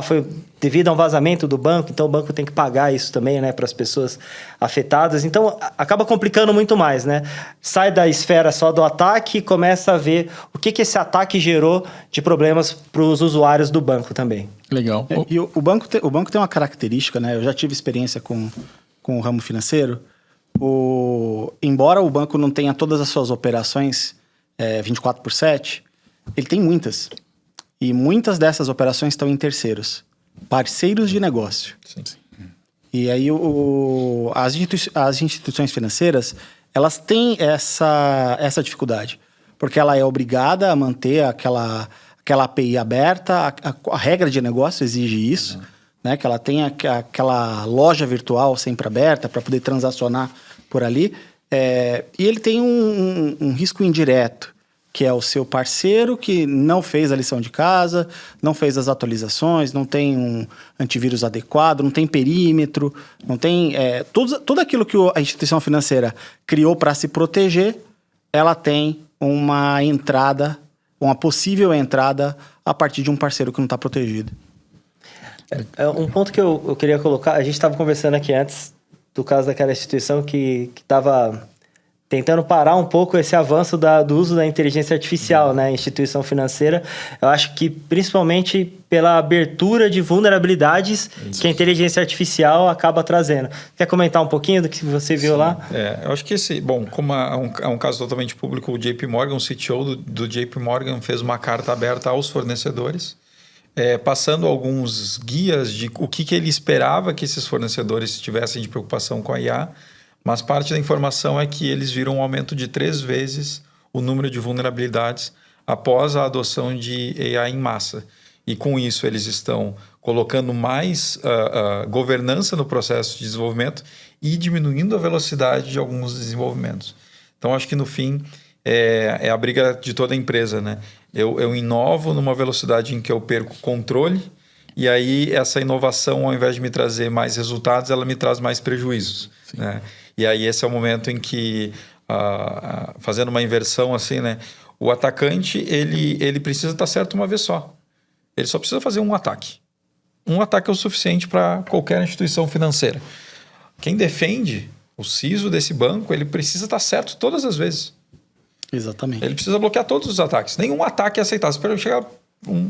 foi devido a um vazamento do banco, então o banco tem que pagar isso também, né, para as pessoas afetadas. Então, acaba complicando muito mais, né? Sai da esfera só do ataque e começa a ver o que esse ataque gerou de problemas para os usuários do banco também. Legal. E o banco tem uma característica, né? Eu já tive experiência com o ramo financeiro. Embora o banco não tenha todas as suas operações 24/7, Ele tem muitas. E muitas dessas operações estão em terceiros. Parceiros de negócio. Sim. E aí as instituições financeiras, elas têm essa dificuldade. Porque ela é obrigada a manter aquela API aberta, a regra de negócio exige isso, né? Que ela tenha aquela loja virtual sempre aberta para poder transacionar por ali. E ele tem um risco indireto, que é o seu parceiro que não fez a lição de casa, não fez as atualizações, não tem um antivírus adequado, não tem perímetro, não tem... tudo aquilo que a instituição financeira criou para se proteger, ela tem uma possível entrada a partir de um parceiro que não está protegido. Um ponto que eu queria colocar, a gente estava conversando aqui antes do caso daquela instituição que estava tentando parar um pouco esse avanço do uso da inteligência artificial, né, instituição financeira. Eu acho que principalmente pela abertura de vulnerabilidades que a inteligência artificial acaba trazendo. Quer comentar um pouquinho do que você viu lá? Eu acho que como é um caso totalmente público, o JP Morgan, o CTO do JP Morgan fez uma carta aberta aos fornecedores, passando alguns guias de o que ele esperava que esses fornecedores tivessem de preocupação com a IA. Mas parte da informação é que eles viram um aumento de 3 vezes o número de vulnerabilidades após a adoção de AI em massa. E com isso eles estão colocando mais governança no processo de desenvolvimento e diminuindo a velocidade de alguns desenvolvimentos. Então, acho que no fim é a briga de toda a empresa, né? Eu inovo numa velocidade em que eu perco controle, e aí essa inovação, ao invés de me trazer mais resultados, ela me traz mais prejuízos, né? E aí esse é o momento em que, fazendo uma inversão assim, né, o atacante ele precisa estar certo uma vez só. Ele só precisa fazer um ataque. Um ataque é o suficiente para qualquer instituição financeira. Quem defende o CISO desse banco, ele precisa estar certo todas as vezes. Exatamente. Ele precisa bloquear todos os ataques. Nenhum ataque é aceitável. Se eu chegar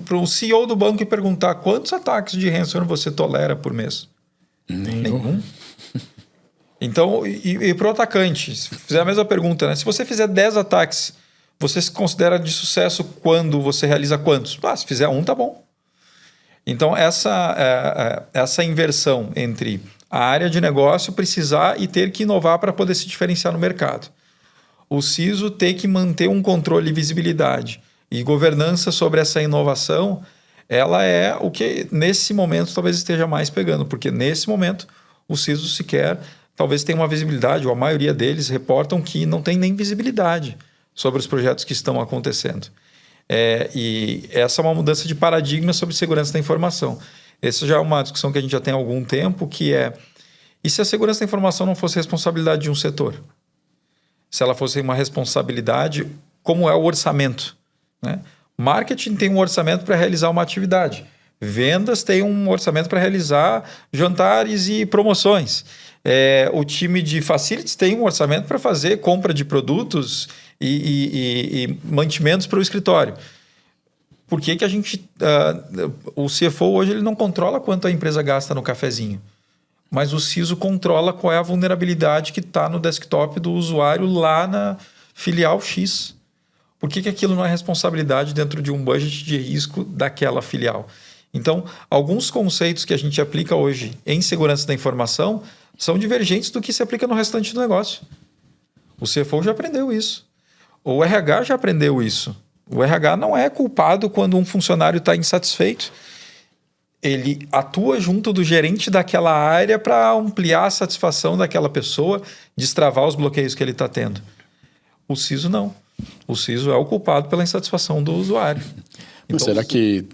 para o CEO do banco e perguntar quantos ataques de ransomware você tolera por mês? Nenhum. Então, e para o atacante, se fizer a mesma pergunta, né? Se você fizer 10 ataques, você se considera de sucesso quando você realiza quantos? Se fizer um, tá bom. Então, essa inversão entre a área de negócio precisar e ter que inovar para poder se diferenciar no mercado. O CISO ter que manter um controle e visibilidade e governança sobre essa inovação, ela é o que, nesse momento, talvez esteja mais pegando, porque nesse momento, o CISO sequer... talvez tenha uma visibilidade, ou a maioria deles reportam que não tem nem visibilidade sobre os projetos que estão acontecendo. E essa é uma mudança de paradigma sobre segurança da informação. Essa já é uma discussão que a gente já tem há algum tempo, que e se a segurança da informação não fosse responsabilidade de um setor? Se ela fosse uma responsabilidade, como é o orçamento, né? Marketing tem um orçamento para realizar uma atividade. Vendas tem um orçamento para realizar jantares e promoções. O time de facilities tem um orçamento para fazer compra de produtos e mantimentos para o escritório. Por que a gente... o CFO hoje ele não controla quanto a empresa gasta no cafezinho, mas o CISO controla qual é a vulnerabilidade que está no desktop do usuário lá na filial X. Por que aquilo não é responsabilidade dentro de um budget de risco daquela filial? Então, alguns conceitos que a gente aplica hoje em segurança da informação são divergentes do que se aplica no restante do negócio. O CFO já aprendeu isso. O RH já aprendeu isso. O RH não é culpado quando um funcionário está insatisfeito. Ele atua junto do gerente daquela área para ampliar a satisfação daquela pessoa, destravar os bloqueios que ele está tendo. O CISO não. O CISO é o culpado pela insatisfação do usuário. Então, será que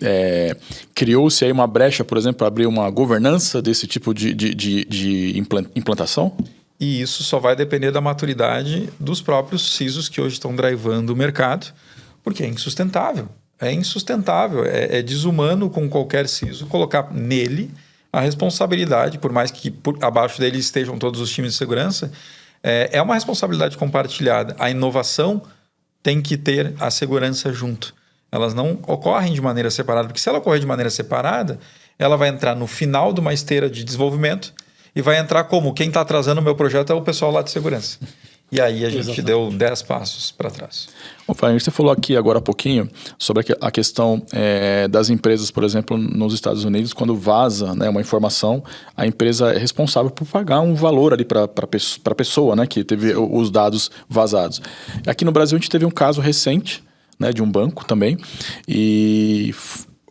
criou-se aí uma brecha, por exemplo, para abrir uma governança desse tipo de implantação? E isso só vai depender da maturidade dos próprios CISOs que hoje estão drivando o mercado, porque é insustentável. É insustentável, é desumano com qualquer CISO colocar nele a responsabilidade, por mais que abaixo dele estejam todos os times de segurança, é uma responsabilidade compartilhada. A inovação tem que ter a segurança junto. Elas não ocorrem de maneira separada, porque se ela ocorrer de maneira separada, ela vai entrar no final de uma esteira de desenvolvimento e vai entrar como quem está atrasando o meu projeto é o pessoal lá de segurança. E aí a gente Exatamente. deu 10 passos para trás. Bom, Fagner, você falou aqui agora há pouquinho sobre a questão das empresas, por exemplo, nos Estados Unidos, quando vaza, né, uma informação, a empresa é responsável por pagar um valor ali para a pessoa, né, que teve os dados vazados. Aqui no Brasil a gente teve um caso recente, né, de um banco também, e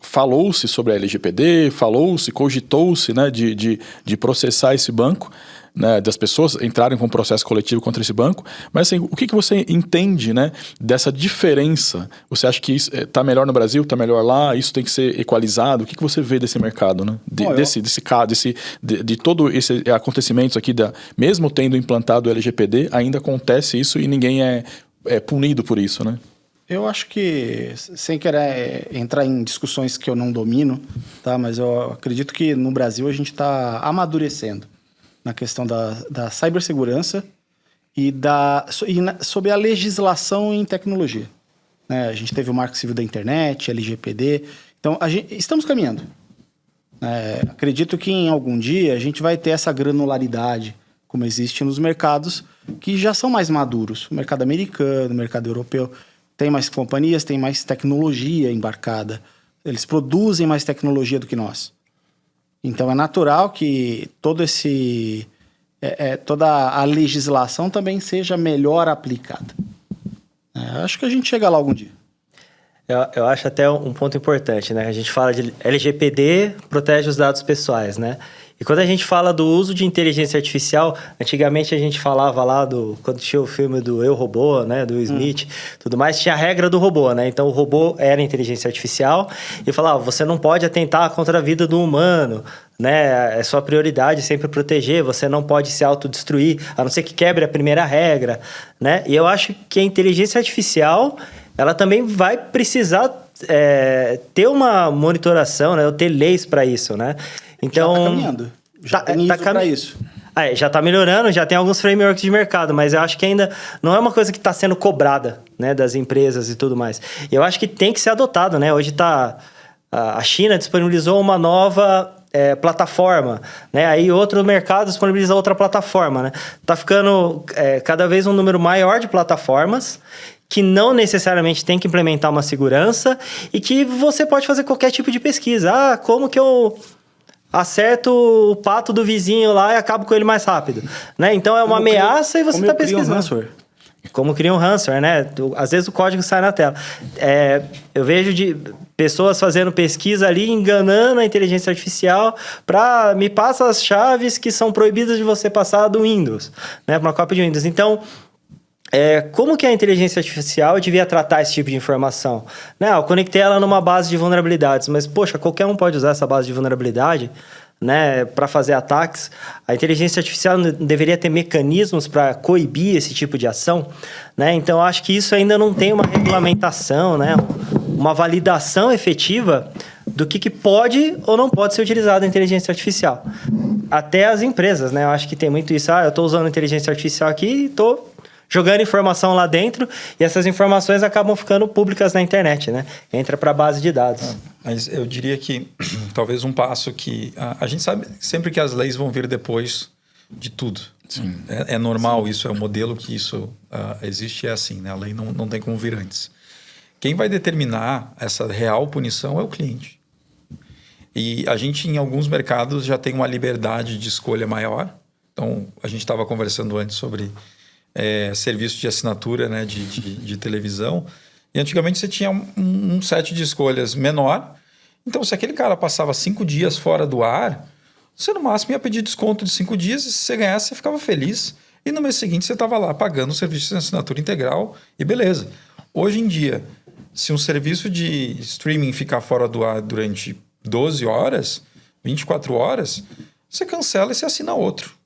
falou-se sobre a LGPD, cogitou-se, né, de processar esse banco, né, das pessoas entrarem com um processo coletivo contra esse banco. Mas assim, o que você entende, né, dessa diferença? Você acha que isso está melhor no Brasil, está melhor lá, isso tem que ser equalizado? O que você vê desse mercado, né? De todo esse acontecimentos aqui, mesmo tendo implantado o LGPD, ainda acontece isso e ninguém é punido por isso, né? Eu acho que, sem querer entrar em discussões que eu não domino, tá? Mas eu acredito que no Brasil a gente está amadurecendo na questão da cibersegurança e sobre a legislação em tecnologia. Né? A gente teve o Marco Civil da Internet, LGPD, então estamos caminhando. Acredito que em algum dia a gente vai ter essa granularidade, como existe nos mercados que já são mais maduros. O mercado americano, o mercado europeu, tem mais companhias, tem mais tecnologia embarcada. Eles produzem mais tecnologia do que nós. Então, é natural que toda a legislação também seja melhor aplicada. Acho que a gente chega lá algum dia. Eu acho até um ponto importante, né? A gente fala de LGPD, protege os dados pessoais, né? E quando a gente fala do uso de inteligência artificial, antigamente a gente falava lá quando tinha o filme do Eu, Robô, né, do Smith, tudo mais, tinha a regra do robô, né? Então o robô era inteligência artificial e falava, você não pode atentar contra a vida do humano, né? É sua prioridade sempre proteger, você não pode se autodestruir, a não ser que quebre a primeira regra, né? E eu acho que a inteligência artificial, ela também vai precisar ter uma monitoração, né? Ou ter leis para isso, né? Então, já está caminhando. Já tem ISO para isso. Já está melhorando, já tem alguns frameworks de mercado, mas eu acho que ainda não é uma coisa que está sendo cobrada, né, das empresas e tudo mais. E eu acho que tem que ser adotado, né? Hoje a China disponibilizou uma nova plataforma, né? Aí outro mercado disponibiliza outra plataforma, né? Tá ficando cada vez um número maior de plataformas que não necessariamente tem que implementar uma segurança e que você pode fazer qualquer tipo de pesquisa. Como que eu acerto o pato do vizinho lá e acabo com ele mais rápido, né? Então é uma ameaça e você está pesquisando. Como cria um ransomware, né? Às vezes o código sai na tela. Eu vejo de pessoas fazendo pesquisa ali, enganando a inteligência artificial para me passa as chaves que são proibidas de você passar do Windows, né? Para uma cópia de Windows. Então, como que a inteligência artificial devia tratar esse tipo de informação? Né? Eu conectei ela numa base de vulnerabilidades, mas, poxa, qualquer um pode usar essa base de vulnerabilidade, né, para fazer ataques. A inteligência artificial deveria ter mecanismos para coibir esse tipo de ação, né? Então, eu acho que isso ainda não tem uma regulamentação, né, uma validação efetiva do que pode ou não pode ser utilizado a inteligência artificial. Até as empresas, né? Eu acho que tem muito isso. Eu estou usando inteligência artificial aqui e estou jogando informação lá dentro e essas informações acabam ficando públicas na internet, né? Entra para a base de dados. Mas eu diria que talvez um passo que... A gente sabe sempre que as leis vão vir depois de tudo. Sim. É normal. Sim. Isso, é o modelo que isso existe, é assim, né? A lei não tem como vir antes. Quem vai determinar essa real punição é o cliente. E a gente, em alguns mercados, já tem uma liberdade de escolha maior. Então, a gente estava conversando antes sobre serviço de assinatura, né, de televisão. E antigamente você tinha um set de escolhas menor. Então, se aquele cara passava 5 dias fora do ar, você no máximo ia pedir desconto de 5 dias e se você ganhasse, você ficava feliz. E no mês seguinte você estava lá pagando o serviço de assinatura integral e beleza. Hoje em dia, se um serviço de streaming ficar fora do ar durante 12 horas, 24 horas, você cancela e você assina outro.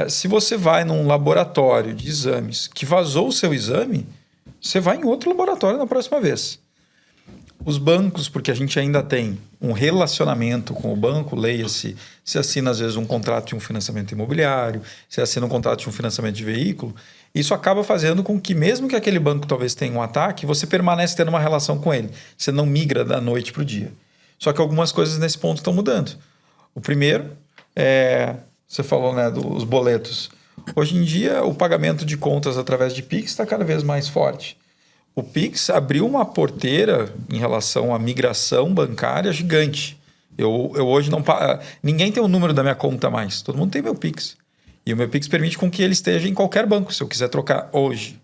Se você vai num laboratório de exames que vazou o seu exame, você vai em outro laboratório na próxima vez. Os bancos, porque a gente ainda tem um relacionamento com o banco, leia-se, se assina às vezes um contrato de um financiamento imobiliário, se assina um contrato de um financiamento de veículo, isso acaba fazendo com que mesmo que aquele banco talvez tenha um ataque, você permanece tendo uma relação com ele. Você não migra da noite para o dia. Só que algumas coisas nesse ponto estão mudando. O primeiro você falou, né, dos boletos. Hoje em dia, o pagamento de contas através de Pix está cada vez mais forte. O Pix abriu uma porteira em relação à migração bancária gigante. Eu hoje não... Ninguém tem o número da minha conta mais. Todo mundo tem meu Pix. E o meu Pix permite com que ele esteja em qualquer banco. Se eu quiser trocar hoje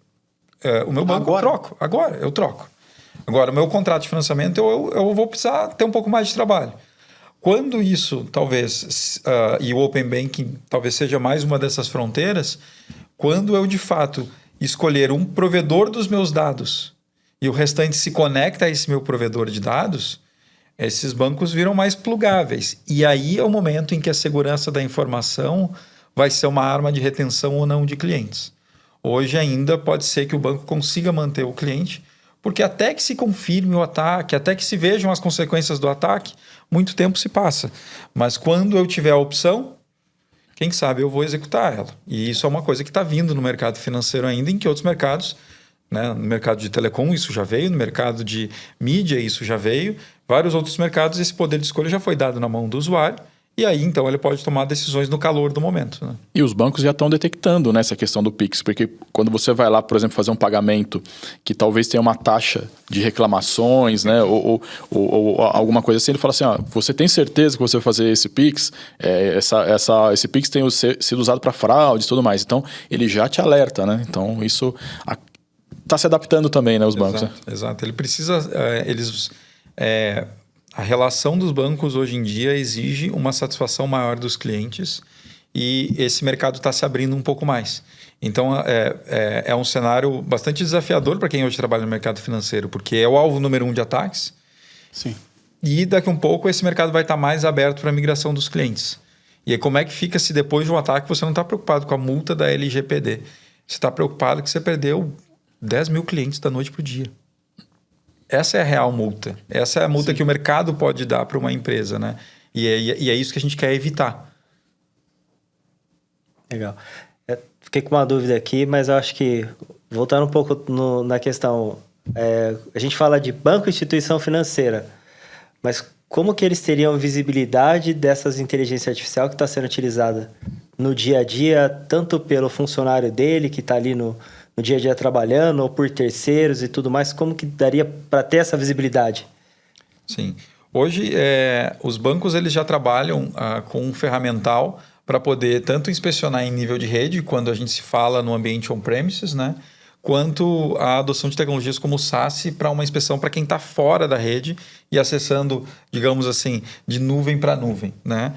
o meu banco, eu troco. Agora, eu troco. Agora, o meu contrato de financiamento, eu vou precisar ter um pouco mais de trabalho. Quando isso, talvez, e o Open Banking talvez seja mais uma dessas fronteiras, quando eu, de fato, escolher um provedor dos meus dados e o restante se conecta a esse meu provedor de dados, esses bancos viram mais plugáveis. E aí é o momento em que a segurança da informação vai ser uma arma de retenção ou não de clientes. Hoje ainda pode ser que o banco consiga manter o cliente, porque até que se confirme o ataque, até que se vejam as consequências do ataque, muito tempo se passa. Mas quando eu tiver a opção, quem sabe eu vou executar ela. E isso é uma coisa que está vindo no mercado financeiro ainda, em que outros mercados, né, no mercado de telecom isso já veio, no mercado de mídia isso já veio, vários outros mercados esse poder de escolha já foi dado na mão do usuário. E aí, então, ele pode tomar decisões no calor do momento. Né? E os bancos já estão detectando, né, essa questão do Pix, porque quando você vai lá, por exemplo, fazer um pagamento que talvez tenha uma taxa de reclamações, né, ou alguma coisa assim, ele fala assim, você tem certeza que você vai fazer esse Pix? Esse Pix tem sido usado para fraude e tudo mais. Então, ele já te alerta, né? Então, isso está se adaptando também, né, os bancos. Exato. Ele precisa... A relação dos bancos hoje em dia exige uma satisfação maior dos clientes e esse mercado está se abrindo um pouco mais. Então, é um cenário bastante desafiador para quem hoje trabalha no mercado financeiro, porque é o alvo número 1 de ataques. Sim. E daqui a um pouco esse mercado vai estar mais aberto para a migração dos clientes. E aí, como é que fica se depois de um ataque você não está preocupado com a multa da LGPD? Você está preocupado que você perdeu 10 mil clientes da noite para o dia. Essa é a real multa. Essa é a multa que o mercado pode dar para uma empresa, né? E é isso que a gente quer evitar. Legal. Fiquei com uma dúvida aqui, mas eu acho que, voltando um pouco na questão, a gente fala de banco e instituição financeira, mas como que eles teriam visibilidade dessas inteligência artificial que está sendo utilizada no dia a dia, tanto pelo funcionário dele, que está ali no dia a dia trabalhando, ou por terceiros e tudo mais, como que daria para ter essa visibilidade? Sim. Hoje, os bancos eles já trabalham com um ferramental para poder tanto inspecionar em nível de rede, quando a gente se fala no ambiente on-premises, né? Quanto a adoção de tecnologias como o SaaS para uma inspeção para quem está fora da rede e acessando, digamos assim, de nuvem para nuvem, né?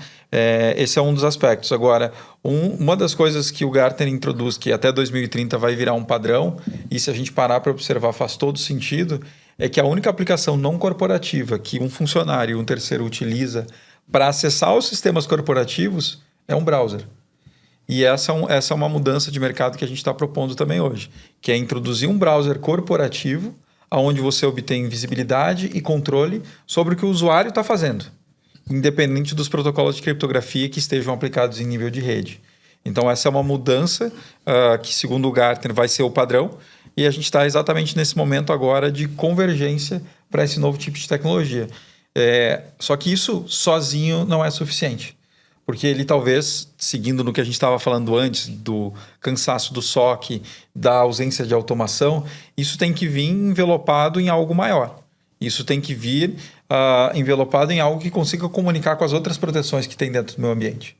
Esse é um dos aspectos. Agora, uma das coisas que o Gartner introduz, que até 2030 vai virar um padrão, e se a gente parar para observar faz todo sentido, é que a única aplicação não corporativa que um funcionário e um terceiro utiliza para acessar os sistemas corporativos é um browser. E essa é uma mudança de mercado que a gente está propondo também hoje, que é introduzir um browser corporativo, onde você obtém visibilidade e controle sobre o que o usuário está fazendo, independente dos protocolos de criptografia que estejam aplicados em nível de rede. Então, essa é uma mudança que, segundo o Gartner, vai ser o padrão, e a gente está exatamente nesse momento agora de convergência para esse novo tipo de tecnologia. Só que isso sozinho não é suficiente. Porque ele talvez, seguindo no que a gente estava falando antes, do cansaço do SOC, da ausência de automação, isso tem que vir envelopado em algo maior. Isso tem que vir envelopado em algo que consiga comunicar com as outras proteções que tem dentro do meu ambiente.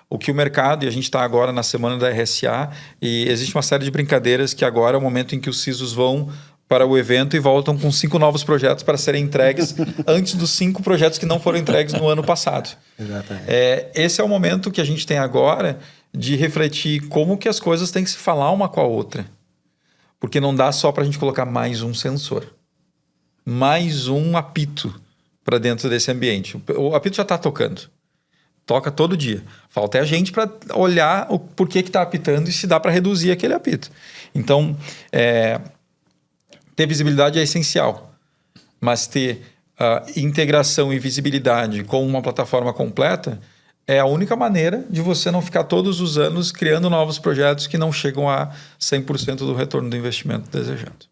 O que o mercado, e a gente está agora na semana da RSA, e existe uma série de brincadeiras que agora é o momento em que os CISOs vão para o evento e voltam com 5 novos projetos para serem entregues antes dos 5 projetos que não foram entregues no ano passado. Exatamente. Esse é o momento que a gente tem agora de refletir como que as coisas têm que se falar uma com a outra. Porque não dá só para a gente colocar mais um sensor, mais um apito para dentro desse ambiente. O apito já está tocando. Toca todo dia. Falta a gente para olhar o porquê que está apitando e se dá para reduzir aquele apito. Então, ter visibilidade é essencial, mas ter integração e visibilidade com uma plataforma completa é a única maneira de você não ficar todos os anos criando novos projetos que não chegam a 100% do retorno do investimento desejado.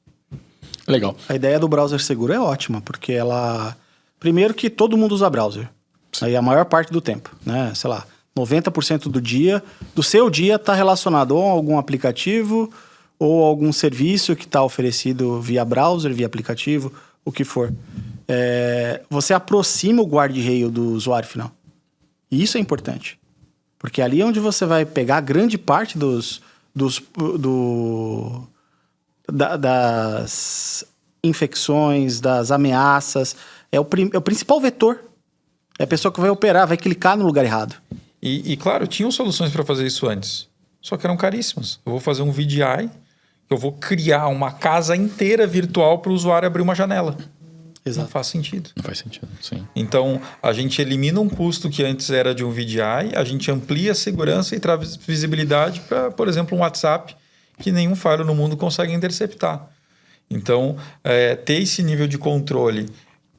Legal. A ideia do browser seguro é ótima, porque ela... Primeiro que todo mundo usa browser. Aí a maior parte do tempo, né? Sei lá, 90% do seu dia está relacionado ou a algum aplicativo ou algum serviço que está oferecido via browser, via aplicativo, o que for. Você aproxima o guarda-reio do usuário final. E isso é importante. Porque ali é onde você vai pegar grande parte das infecções, das ameaças. É o principal vetor. É a pessoa que vai operar, vai clicar no lugar errado. E claro, tinham soluções para fazer isso antes. Só que eram caríssimas. Eu vou fazer um VDI, eu vou criar uma casa inteira virtual para o usuário abrir uma janela. Exato. Não faz sentido. Não faz sentido, sim. Então, a gente elimina um custo que antes era de um VDI, a gente amplia a segurança e traz visibilidade para, por exemplo, um WhatsApp que nenhum firewall no mundo consegue interceptar. Então, ter esse nível de controle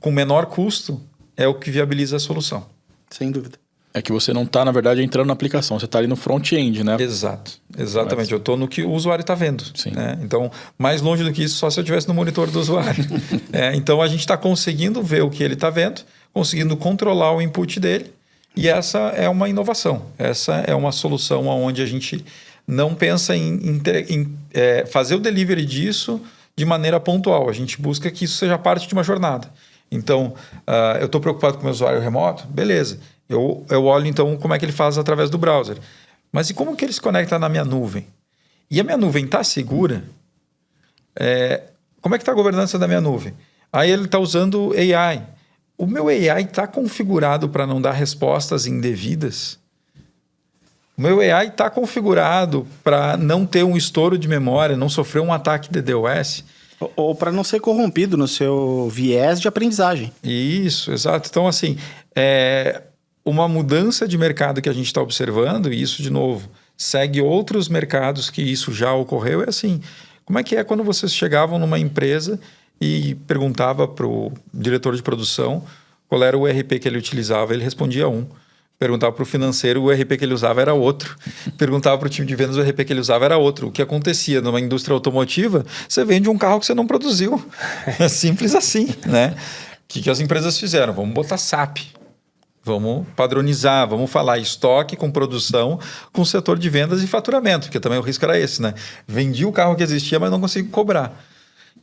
com menor custo é o que viabiliza a solução. Sem dúvida. É que você não está, na verdade, entrando na aplicação. Você está ali no front-end, né? Exato. Exatamente. Eu estou no que o usuário está vendo. Sim. Né? Então, mais longe do que isso, só se eu estivesse no monitor do usuário. Então, a gente está conseguindo ver o que ele está vendo, conseguindo controlar o input dele. E essa é uma inovação. Essa é uma solução onde a gente não pensa em fazer o delivery disso de maneira pontual. A gente busca que isso seja parte de uma jornada. Então, eu estou preocupado com o meu usuário remoto? Beleza. Eu olho, então, como é que ele faz através do browser. Mas e como que ele se conecta na minha nuvem? E a minha nuvem está segura? Como é que está a governança da minha nuvem? Aí ele está usando AI. O meu AI está configurado para não dar respostas indevidas? O meu AI está configurado para não ter um estouro de memória, não sofrer um ataque DDoS? Ou para não ser corrompido no seu viés de aprendizagem. Isso, exato. Então, assim, uma mudança de mercado que a gente está observando, e isso, de novo, segue outros mercados que isso já ocorreu, é assim, como é que é quando vocês chegavam numa empresa e perguntava para o diretor de produção qual era o ERP que ele utilizava, ele respondia um. Perguntava para o financeiro, o ERP que ele usava era outro. Perguntava para o time de vendas, o ERP que ele usava era outro. O que acontecia numa indústria automotiva, você vende um carro que você não produziu. É simples assim, né? O que as empresas fizeram? Vamos botar SAP. Vamos padronizar, vamos falar estoque com produção, com setor de vendas e faturamento, porque também o risco era esse, né? Vendi o carro que existia, mas não consigo cobrar.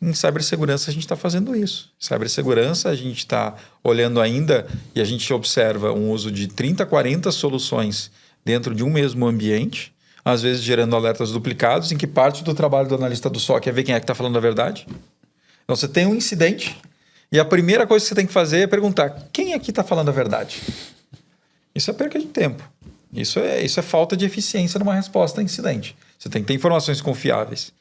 Em cibersegurança a gente está fazendo isso. Em cibersegurança a gente está olhando ainda e a gente observa um uso de 30, 40 soluções dentro de um mesmo ambiente, às vezes gerando alertas duplicados, em que parte do trabalho do analista do SOC é ver quem é que está falando a verdade. Então você tem um incidente e a primeira coisa que você tem que fazer é perguntar quem aqui está falando a verdade. Isso é perca de tempo. Isso é falta de eficiência numa resposta a incidente. Você tem que ter informações confiáveis.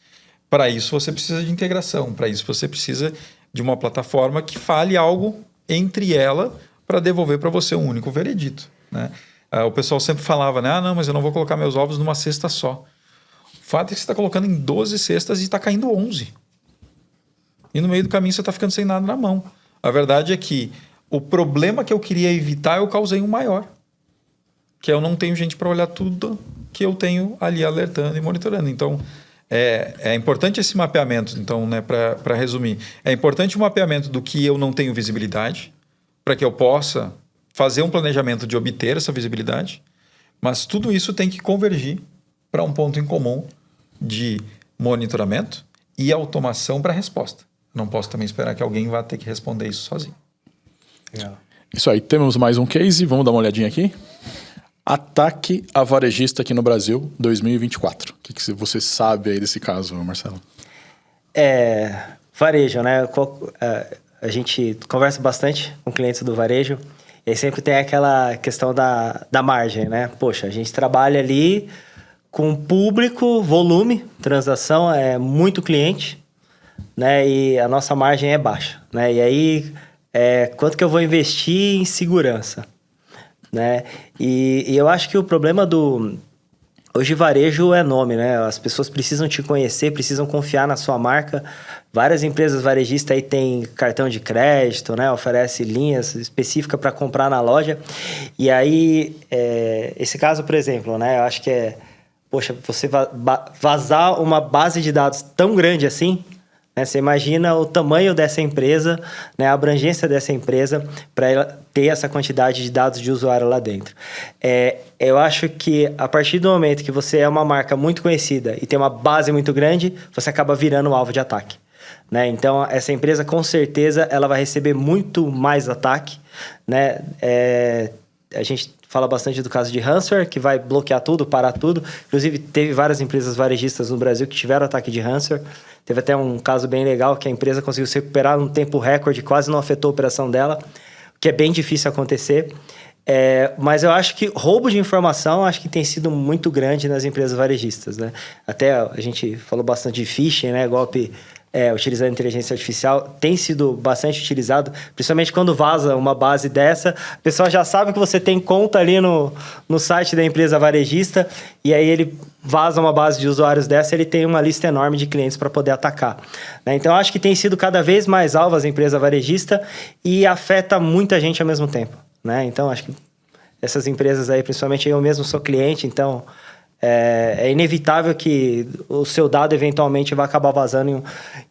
Para isso você precisa de integração, para isso você precisa de uma plataforma que fale algo entre ela para devolver para você um único veredito. Né? O pessoal sempre falava, né? Não, mas eu não vou colocar meus ovos numa cesta só. O fato é que você está colocando em 12 cestas e está caindo 11. E no meio do caminho você está ficando sem nada na mão. A verdade é que o problema que eu queria evitar, eu causei um maior. Que eu não tenho gente para olhar tudo que eu tenho ali alertando e monitorando. Então, é importante esse mapeamento, então, né, para resumir. É importante o mapeamento do que eu não tenho visibilidade, para que eu possa fazer um planejamento de obter essa visibilidade, mas tudo isso tem que convergir para um ponto em comum de monitoramento e automação para a resposta. Não posso também esperar que alguém vá ter que responder isso sozinho. Legal. Isso aí, temos mais um case, vamos dar uma olhadinha aqui. Ataque a varejista aqui no Brasil, 2024. O que você sabe aí desse caso, Marcelo? Varejo, né? A gente conversa bastante com clientes do varejo e aí sempre tem aquela questão da margem, né? Poxa, a gente trabalha ali com público, volume, transação, é muito cliente, né? E a nossa margem é baixa, né? E aí, quanto que eu vou investir em segurança? Né? E eu acho que o problema hoje varejo é nome, né? As pessoas precisam te conhecer, precisam confiar na sua marca. Várias empresas varejistas aí têm cartão de crédito, né? Oferece linhas específicas para comprar na loja. E aí, esse caso, por exemplo, né? Eu acho que poxa, você vazar uma base de dados tão grande assim, né? Você imagina o tamanho dessa empresa, né? A abrangência dessa empresa para ela ter essa quantidade de dados de usuário lá dentro. Eu acho que a partir do momento que você é uma marca muito conhecida e tem uma base muito grande, você acaba virando um alvo de ataque, né? Então, essa empresa, com certeza, ela vai receber muito mais ataque, né? A gente fala bastante do caso de ransomware, que vai bloquear tudo, parar tudo. Inclusive, teve várias empresas varejistas no Brasil que tiveram ataque de ransomware. Teve até um caso bem legal que a empresa conseguiu se recuperar num tempo recorde, quase não afetou a operação dela, que é bem difícil acontecer. Mas eu acho que roubo de informação acho que tem sido muito grande nas empresas varejistas, né? Até a gente falou bastante de phishing, né? Golpe utilizando inteligência artificial, tem sido bastante utilizado, principalmente quando vaza uma base dessa, o pessoal já sabe que você tem conta ali no site da empresa varejista, e aí ele vaza uma base de usuários dessa, ele tem uma lista enorme de clientes para poder atacar, né? Então, acho que tem sido cada vez mais alvo as empresas varejistas e afeta muita gente ao mesmo tempo, né? Então, acho que essas empresas aí, principalmente eu mesmo sou cliente, então é inevitável que o seu dado eventualmente vai acabar vazando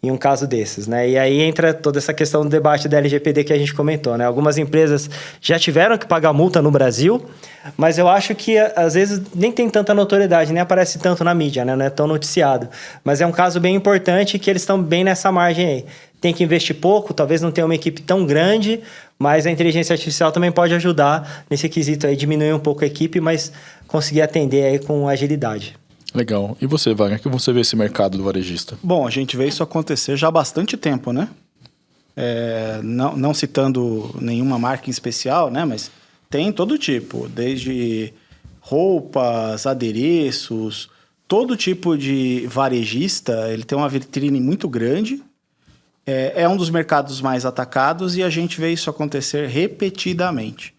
em um caso desses, né? E aí entra toda essa questão do debate da LGPD que a gente comentou, né? Algumas empresas já tiveram que pagar multa no Brasil, mas eu acho que às vezes nem tem tanta notoriedade, nem aparece tanto na mídia, né? Não é tão noticiado. Mas é um caso bem importante que eles estão bem nessa margem aí. Tem que investir pouco, talvez não tenha uma equipe tão grande, mas a inteligência artificial também pode ajudar nesse quesito aí, diminuir um pouco a equipe, mas conseguir atender aí com agilidade. Legal. E você, Wagner, que você vê esse mercado do varejista? Bom, a gente vê isso acontecer já há bastante tempo, né? Não citando nenhuma marca em especial, né? Mas tem todo tipo, desde roupas, adereços, todo tipo de varejista, ele tem uma vitrine muito grande. É um dos mercados mais atacados e a gente vê isso acontecer repetidamente.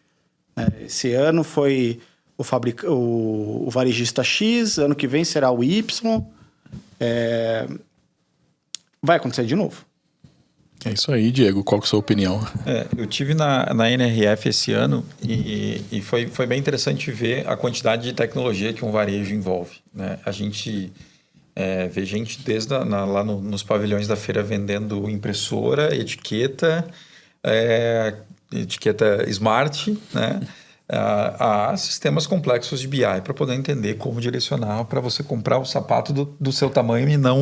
Esse ano foi o varejista X, ano que vem será o Y. Vai acontecer de novo. É isso aí, Diego. Qual que é a sua opinião? Eu tive na NRF esse ano e foi bem interessante ver a quantidade de tecnologia que um varejo envolve, né? A gente vê gente desde lá nos pavilhões da feira vendendo impressora, etiqueta smart, né? A sistemas complexos de BI para poder entender como direcionar para você comprar o sapato do seu tamanho e não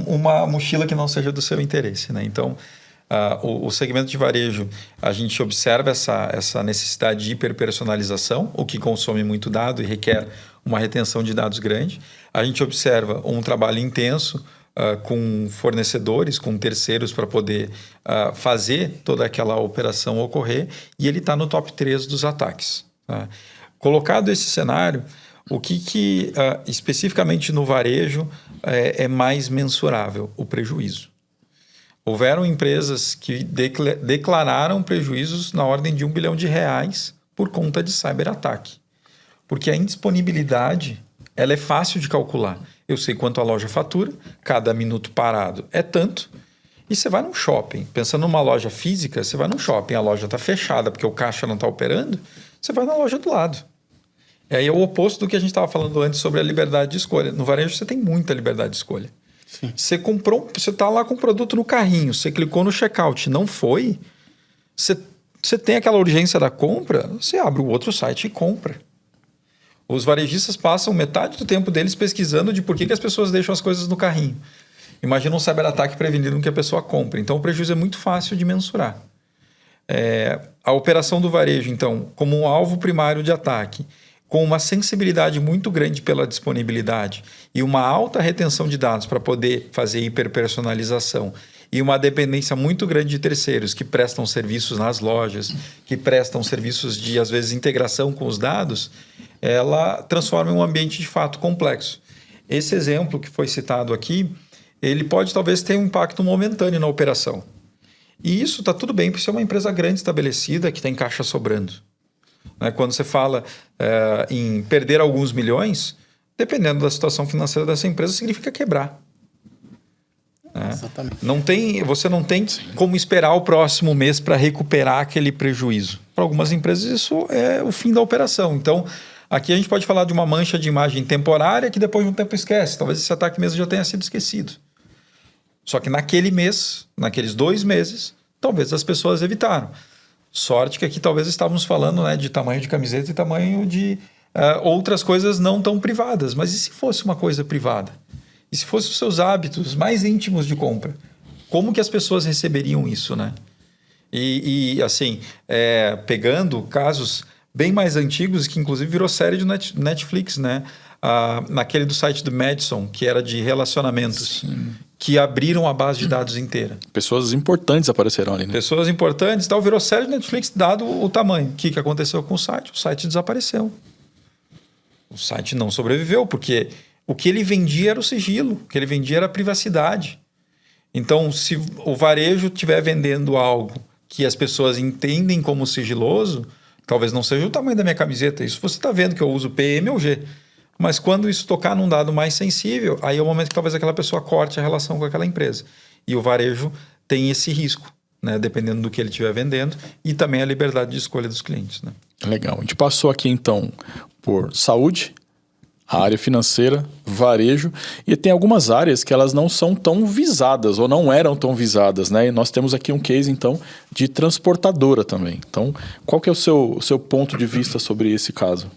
uma mochila que não seja do seu interesse, né? Então, o segmento de varejo, a gente observa essa necessidade de hiperpersonalização, o que consome muito dado e requer uma retenção de dados grande. A gente observa um trabalho intenso com fornecedores, com terceiros para poder fazer toda aquela operação ocorrer, e ele está no top 3 dos ataques. Tá? Colocado esse cenário, o que especificamente no varejo é mais mensurável? O prejuízo. Houveram empresas que declararam prejuízos na ordem de R$1 bilhão por conta de cyberataque. Porque a indisponibilidade ela é fácil de calcular. Eu sei quanto a loja fatura, cada minuto parado é tanto. E você vai num shopping, pensando numa loja física, você vai num shopping, a loja está fechada porque o caixa não está operando, você vai na loja do lado. É o oposto do que a gente estava falando antes sobre a liberdade de escolha. No varejo você tem muita liberdade de escolha. Sim. Você está lá com o produto no carrinho, você clicou no checkout, não foi, você tem aquela urgência da compra, você abre o outro site e compra. Os varejistas passam metade do tempo deles pesquisando de por que as pessoas deixam as coisas no carrinho. Imagina um cyberataque prevenindo que a pessoa compre. Então, o prejuízo é muito fácil de mensurar. A operação do varejo, então, como um alvo primário de ataque, com uma sensibilidade muito grande pela disponibilidade e uma alta retenção de dados para poder fazer hiperpersonalização e uma dependência muito grande de terceiros que prestam serviços nas lojas, que prestam serviços de, às vezes, integração com os dados, ela transforma em um ambiente de fato complexo. Esse exemplo que foi citado aqui, ele pode talvez ter um impacto momentâneo na operação. E isso está tudo bem, porque você é uma empresa grande estabelecida que tem caixa sobrando. Quando você fala em perder alguns milhões, dependendo da situação financeira dessa empresa, significa quebrar. Exatamente. Você não tem como esperar o próximo mês para recuperar aquele prejuízo. Para algumas empresas, isso é o fim da operação. Então, aqui a gente pode falar de uma mancha de imagem temporária que depois de um tempo esquece. Talvez esse ataque mesmo já tenha sido esquecido. Só que naquele mês, naqueles 2 meses, talvez as pessoas evitaram. Sorte que aqui talvez estávamos falando, né, de tamanho de camiseta e tamanho de outras coisas não tão privadas. Mas e se fosse uma coisa privada? E se fosse os seus hábitos mais íntimos de compra? Como que as pessoas receberiam isso, né? E assim, pegando casos bem mais antigos, que inclusive virou série de Netflix, né? Naquele do site do Madison, que era de relacionamentos. Sim. Que abriram a base de dados inteira. Pessoas importantes apareceram ali, né? Pessoas importantes, tal, virou série de Netflix, dado o tamanho. O que aconteceu com o site? O site desapareceu. O site não sobreviveu, porque o que ele vendia era o sigilo, o que ele vendia era a privacidade. Então, se o varejo estiver vendendo algo que as pessoas entendem como sigiloso, talvez não seja o tamanho da minha camiseta. Isso você está vendo que eu uso PM ou G. Mas quando isso tocar num dado mais sensível, aí é o momento que talvez aquela pessoa corte a relação com aquela empresa. E o varejo tem esse risco, né? Dependendo do que ele estiver vendendo, e também a liberdade de escolha dos clientes, né? Legal. A gente passou aqui, então, por saúde, a área financeira, varejo, e tem algumas áreas que elas não são tão visadas, ou não eram tão visadas, né? E nós temos aqui um case, então, de transportadora também. Então, qual que é o seu ponto de vista sobre esse caso?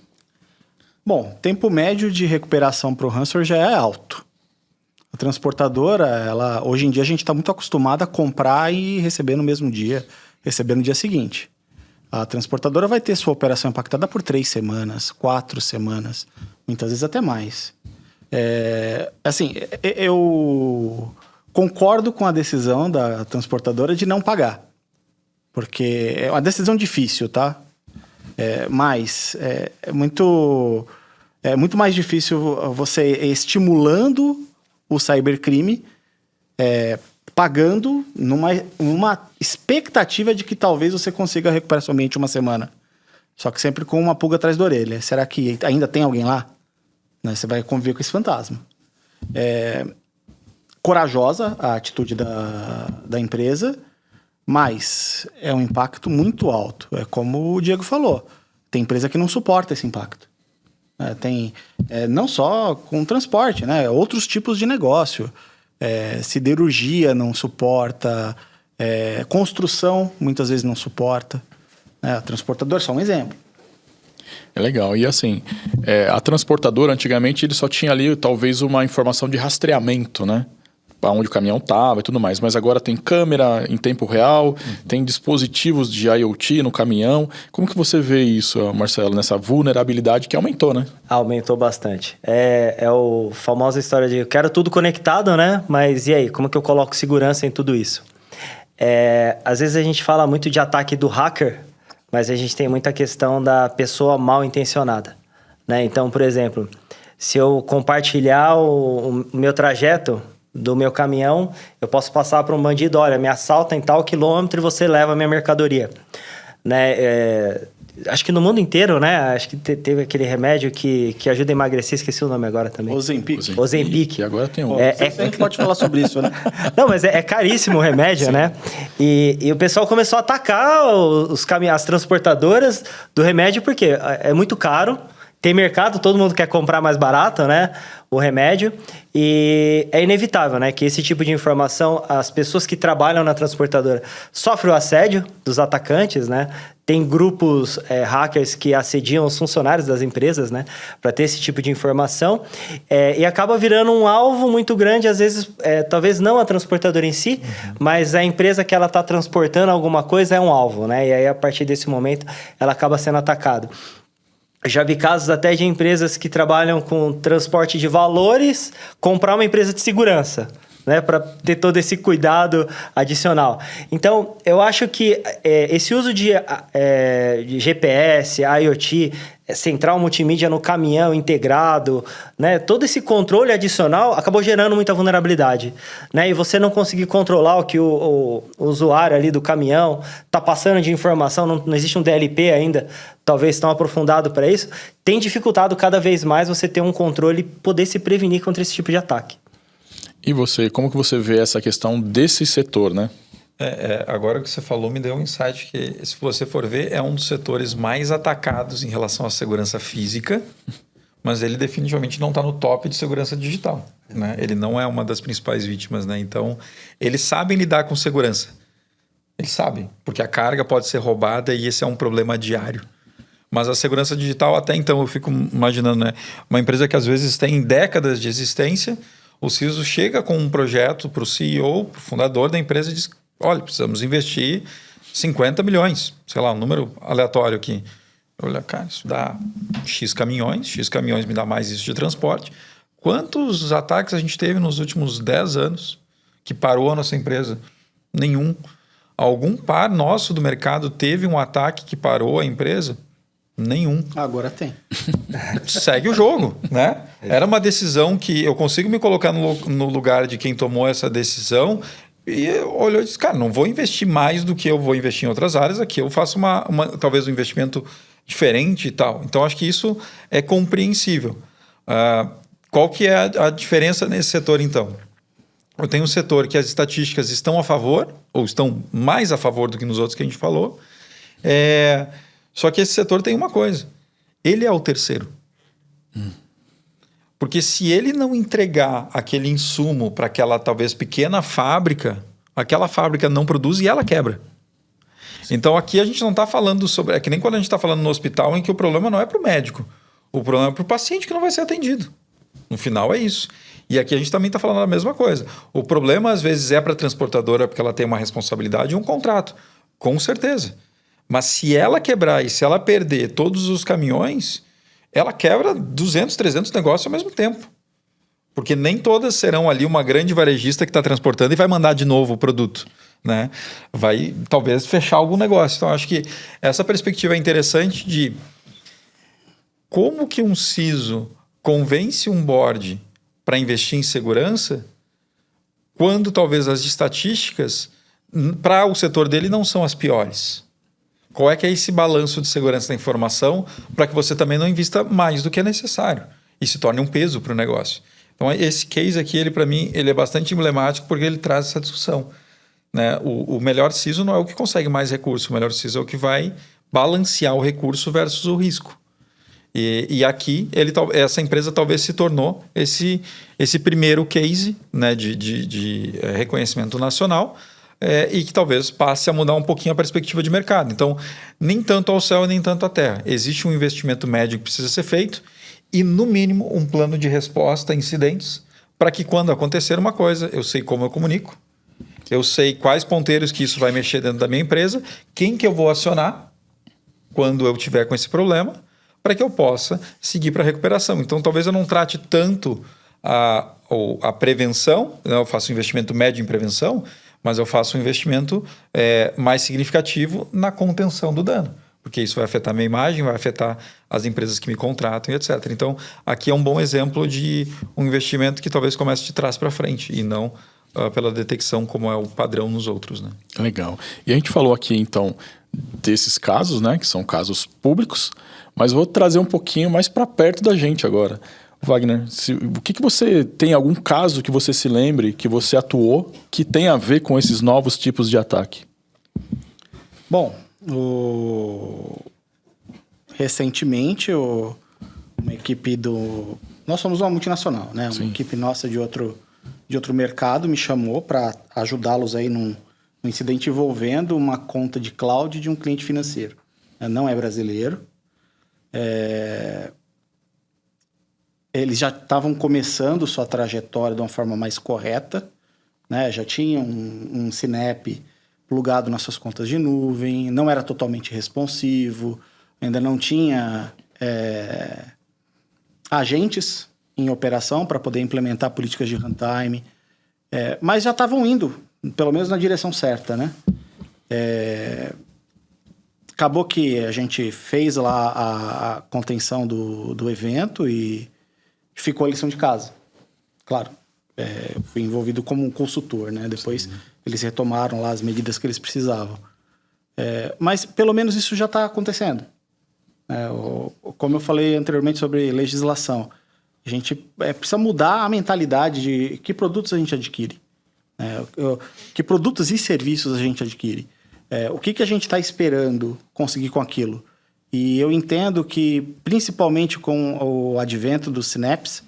Bom, tempo médio de recuperação para o ransomware já é alto. A transportadora, hoje em dia a gente está muito acostumado a comprar e receber no mesmo dia, receber no dia seguinte. A transportadora vai ter sua operação impactada por 3 semanas, 4 semanas, muitas vezes até mais. Eu concordo com a decisão da transportadora de não pagar, porque é uma decisão difícil, tá? Mas é muito mais difícil você estimulando o cybercrime, pagando numa expectativa de que talvez você consiga recuperar sua mente uma semana. Só que sempre com uma pulga atrás da orelha. Será que ainda tem alguém lá? Né? Você vai conviver com esse fantasma. Corajosa a atitude da empresa, mas é um impacto muito alto. É como o Diego falou, tem empresa que não suporta esse impacto. Não só com transporte, né? Outros tipos de negócio. Siderurgia não suporta, construção muitas vezes não suporta. Transportador, só um exemplo. É legal. E assim, a transportadora, antigamente, ele só tinha ali talvez uma informação de rastreamento, né? Onde o caminhão estava e tudo mais. Mas agora tem câmera em tempo real, tem dispositivos de IoT no caminhão. Como que você vê isso, Marcelo, nessa vulnerabilidade que aumentou, né? Aumentou bastante. É a famosa história de eu quero tudo conectado, né? Mas e aí, como que eu coloco segurança em tudo isso? Às vezes a gente fala muito de ataque do hacker, mas a gente tem muita questão da pessoa mal intencionada, né? Então, por exemplo, se eu compartilhar o meu trajeto do meu caminhão, eu posso passar para um bandido, olha, me assalta em tal quilômetro e você leva a minha mercadoria. Né? Acho que no mundo inteiro, né? Acho que teve aquele remédio que ajuda a emagrecer, esqueci o nome agora também. Ozempic. E agora tem um. A gente pode falar sobre isso, né? Não, mas é caríssimo o remédio, né? E o pessoal começou a atacar as transportadoras do remédio, porque é muito caro, tem mercado, todo mundo quer comprar mais barato, né? O remédio. E é inevitável, né? Que esse tipo de informação, as pessoas que trabalham na transportadora sofrem o assédio dos atacantes, né? Tem grupos hackers que assediam os funcionários das empresas, né? Para ter esse tipo de informação. E acaba virando um alvo muito grande, às vezes, talvez não a transportadora em si, mas a empresa que ela está transportando alguma coisa é um alvo, né? E aí, a partir desse momento, ela acaba sendo atacada. Já vi casos até de empresas que trabalham com transporte de valores comprar uma empresa de segurança, né, para ter todo esse cuidado adicional. Então, eu acho que esse uso de GPS, IoT, central multimídia no caminhão integrado, né, todo esse controle adicional acabou gerando muita vulnerabilidade, né, e você não conseguir controlar o que o usuário ali do caminhão está passando de informação, não existe um DLP ainda, talvez tão aprofundado para isso, tem dificultado cada vez mais você ter um controle e poder se prevenir contra esse tipo de ataque. E você, como que você vê essa questão desse setor, né? Agora que você falou me deu um insight que, se você for ver, é um dos setores mais atacados em relação à segurança física, mas ele definitivamente não está no top de segurança digital, né? Ele não é uma das principais vítimas, né? Então, eles sabem lidar com segurança. Eles sabem, porque a carga pode ser roubada e esse é um problema diário. Mas a segurança digital, até então, eu fico imaginando, né? Uma empresa que às vezes tem décadas de existência, o CISO chega com um projeto para o CEO, para o fundador da empresa e diz, olha, precisamos investir 50 milhões, sei lá, um número aleatório aqui. Olha, cara, isso dá X caminhões me dá mais isso de transporte. Quantos ataques a gente teve nos últimos 10 anos que parou a nossa empresa? Nenhum. Algum par nosso do mercado teve um ataque que parou a empresa? Nenhum. Agora tem. Segue o jogo, né? Era uma decisão que eu consigo me colocar no lugar de quem tomou essa decisão e olhou e disse, cara, não vou investir mais do que eu vou investir em outras áreas, aqui eu faço talvez um investimento diferente e tal. Então, acho que isso é compreensível. Qual que é a diferença nesse setor, então? Eu tenho um setor que as estatísticas estão a favor, ou estão mais a favor do que nos outros que a gente falou. Só que esse setor tem uma coisa. Ele é o terceiro. Porque se ele não entregar aquele insumo para aquela talvez pequena fábrica, aquela fábrica não produz e ela quebra. Então aqui a gente não está falando sobre... É que nem quando a gente está falando no hospital em que o problema não é para o médico. O problema é para o paciente que não vai ser atendido. No final é isso. E aqui a gente também está falando a mesma coisa. O problema às vezes é para a transportadora porque ela tem uma responsabilidade e um contrato. Com certeza. Mas se ela quebrar e se ela perder todos os caminhões, ela quebra 200, 300 negócios ao mesmo tempo. Porque nem todas serão ali uma grande varejista que está transportando e vai mandar de novo o produto, né? Vai talvez fechar algum negócio. Então, acho que essa perspectiva é interessante de como que um CISO convence um board para investir em segurança quando talvez as estatísticas para o setor dele não são as piores. Qual é que é esse balanço de segurança da informação para que você também não invista mais do que é necessário e se torne um peso para o negócio? Então, esse case aqui, ele para mim, ele é bastante emblemático porque ele traz essa discussão, né? O melhor CISO não é o que consegue mais recurso, o melhor CISO é o que vai balancear o recurso versus o risco. E aqui, essa empresa talvez se tornou esse primeiro case, né, de reconhecimento nacional, e que talvez passe a mudar um pouquinho a perspectiva de mercado. Então, nem tanto ao céu, nem tanto à terra. Existe um investimento médio que precisa ser feito e, no mínimo, um plano de resposta a incidentes para que, quando acontecer uma coisa, eu sei como eu comunico, eu sei quais ponteiros que isso vai mexer dentro da minha empresa, quem que eu vou acionar quando eu tiver com esse problema, para que eu possa seguir para a recuperação. Então, talvez eu não trate tanto a prevenção, né? Eu faço um investimento médio em prevenção, mas eu faço um investimento mais significativo na contenção do dano, porque isso vai afetar a minha imagem, vai afetar as empresas que me contratam e etc. Então, aqui é um bom exemplo de um investimento que talvez comece de trás para frente e não pela detecção como é o padrão nos outros, né? Legal. E a gente falou aqui, então, desses casos, né, que são casos públicos, mas vou trazer um pouquinho mais para perto da gente agora. Wagner, o que você tem algum caso que você se lembre, que você atuou, que tem a ver com esses novos tipos de ataque? Bom, recentemente, uma equipe nós somos uma multinacional, né? Sim. Uma equipe nossa de outro mercado me chamou para ajudá-los aí num incidente envolvendo uma conta de cloud de um cliente financeiro. Não é brasileiro. Eles já estavam começando sua trajetória de uma forma mais correta, né? Já tinham um Sinep plugado nas suas contas de nuvem, não era totalmente responsivo, ainda não tinha agentes em operação para poder implementar políticas de runtime, mas já estavam indo, pelo menos na direção certa, né? Acabou que a gente fez lá a contenção do evento e ficou a lição de casa. Claro, fui envolvido como um consultor, né? Depois Sim. Eles retomaram lá as medidas que eles precisavam. Mas pelo menos isso já está acontecendo. Como eu falei anteriormente sobre legislação, a gente precisa mudar a mentalidade de que produtos a gente adquire. Que produtos e serviços a gente adquire. O que a gente está esperando conseguir com aquilo? E eu entendo que, principalmente com o advento do Synapse,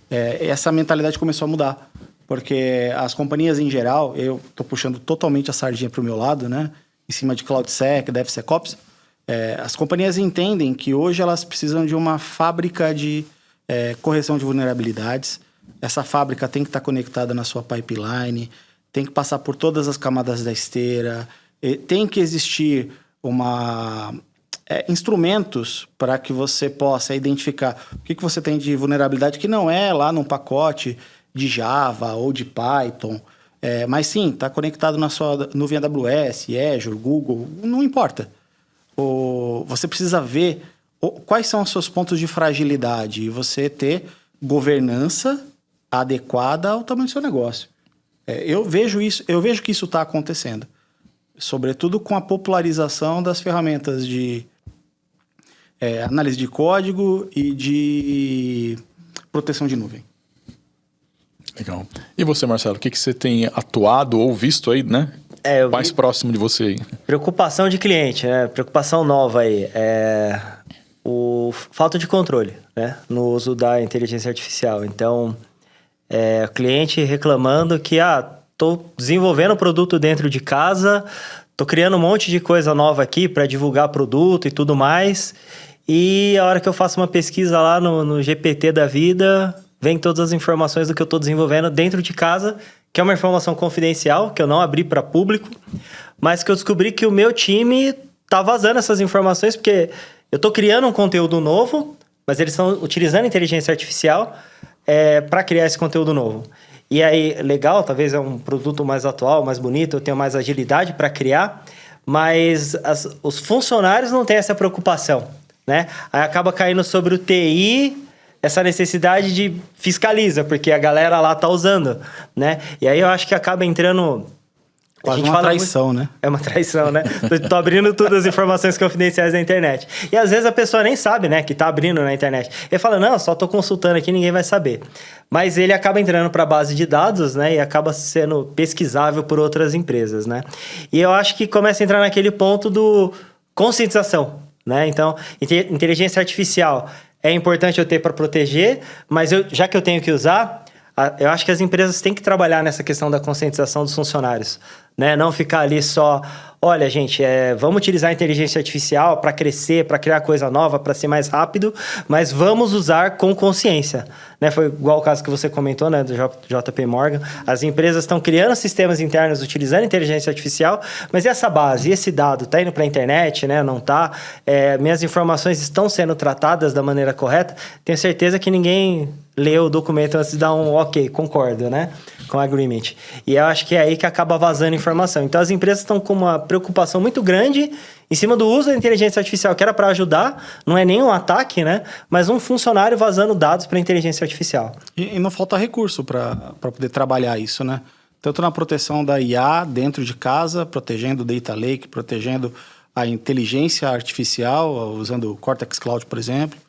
essa mentalidade começou a mudar. Porque as companhias em geral, eu estou puxando totalmente a sardinha para o meu lado, né? Em cima de CloudSec, DevSecOps, as companhias entendem que hoje elas precisam de uma fábrica de correção de vulnerabilidades. Essa fábrica tem que estar conectada na sua pipeline, tem que passar por todas as camadas da esteira, tem que existir instrumentos para que você possa identificar o que você tem de vulnerabilidade que não é lá num pacote de Java ou de Python, mas sim, está conectado na sua nuvem AWS, Azure, Google, não importa. Você precisa ver quais são os seus pontos de fragilidade e você ter governança adequada ao tamanho do seu negócio. Eu vejo que isso está acontecendo, sobretudo com a popularização das ferramentas de análise de código e de proteção de nuvem. Legal. E você, Marcelo, o que você tem atuado ou visto aí, né? Mais próximo de você aí? Preocupação de cliente, né? Preocupação nova aí. Falta de controle, né? No uso da inteligência artificial. Então, o cliente reclamando que, estou desenvolvendo produto dentro de casa, estou criando um monte de coisa nova aqui para divulgar produto e tudo mais. E a hora que eu faço uma pesquisa lá no GPT da vida, vem todas as informações do que eu estou desenvolvendo dentro de casa, que é uma informação confidencial, que eu não abri para público, mas que eu descobri que o meu time está vazando essas informações, porque eu estou criando um conteúdo novo, mas eles estão utilizando inteligência artificial para criar esse conteúdo novo. E aí, legal, talvez é um produto mais atual, mais bonito, eu tenho mais agilidade para criar, mas os funcionários não têm essa preocupação, né? Aí acaba caindo sobre o TI essa necessidade de fiscaliza, porque a galera lá tá usando, né? E aí eu acho que acaba entrando... Quase uma traição, né? É uma traição, né? Tô abrindo todas as informações confidenciais da internet. E às vezes a pessoa nem sabe, né? Que tá abrindo na internet. Ele fala, não, só tô consultando aqui, ninguém vai saber. Mas ele acaba entrando para a base de dados, né? E acaba sendo pesquisável por outras empresas, né? E eu acho que começa a entrar naquele ponto do conscientização, né? Então, inteligência artificial é importante eu ter para proteger, mas já que eu tenho que usar, eu acho que as empresas têm que trabalhar nessa questão da conscientização dos funcionários, né? Não ficar ali só, olha, gente, vamos utilizar a inteligência artificial para crescer, para criar coisa nova, para ser mais rápido, mas vamos usar com consciência, né? Foi igual o caso que você comentou, né, do JP Morgan. As empresas estão criando sistemas internos utilizando inteligência artificial, mas e essa base, e esse dado, está indo para a internet, né? Não está? Minhas informações estão sendo tratadas da maneira correta? Tenho certeza que ninguém leu o documento antes de dar um ok, concordo, né? Com o agreement. E eu acho que é aí que acaba vazando informação. Então, as empresas estão com uma preocupação muito grande em cima do uso da inteligência artificial, que era para ajudar, não é nem um ataque, né? Mas um funcionário vazando dados para a inteligência artificial. E não falta recurso para poder trabalhar isso, né? Tanto na proteção da IA dentro de casa, protegendo o Data Lake, protegendo a inteligência artificial, usando o Cortex Cloud, por exemplo,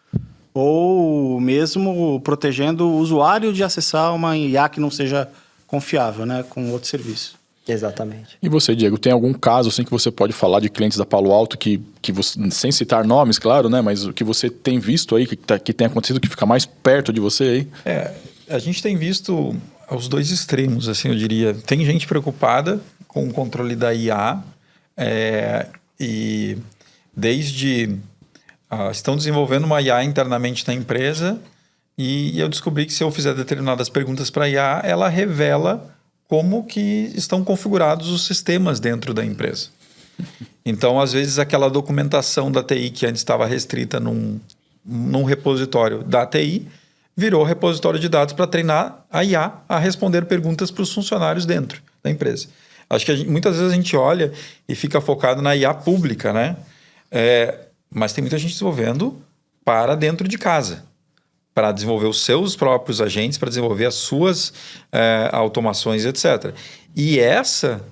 ou mesmo protegendo o usuário de acessar uma IA que não seja confiável, né, com outro serviço. Exatamente. E você, Diego, tem algum caso assim que você pode falar de clientes da Palo Alto que você, sem citar nomes, claro, né, mas o que você tem visto aí, que tem acontecido, que fica mais perto de você aí? A gente tem visto os dois extremos, assim, eu diria. Tem gente preocupada com o controle da IA e desde... estão desenvolvendo uma IA internamente na empresa e eu descobri que se eu fizer determinadas perguntas para a IA, ela revela como que estão configurados os sistemas dentro da empresa. Então, às vezes, aquela documentação da TI que antes estava restrita num repositório da TI, virou repositório de dados para treinar a IA a responder perguntas para os funcionários dentro da empresa. Acho que muitas vezes a gente olha e fica focado na IA pública, né? Mas tem muita gente desenvolvendo para dentro de casa, para desenvolver os seus próprios agentes, para desenvolver as suas automações, etc. E essa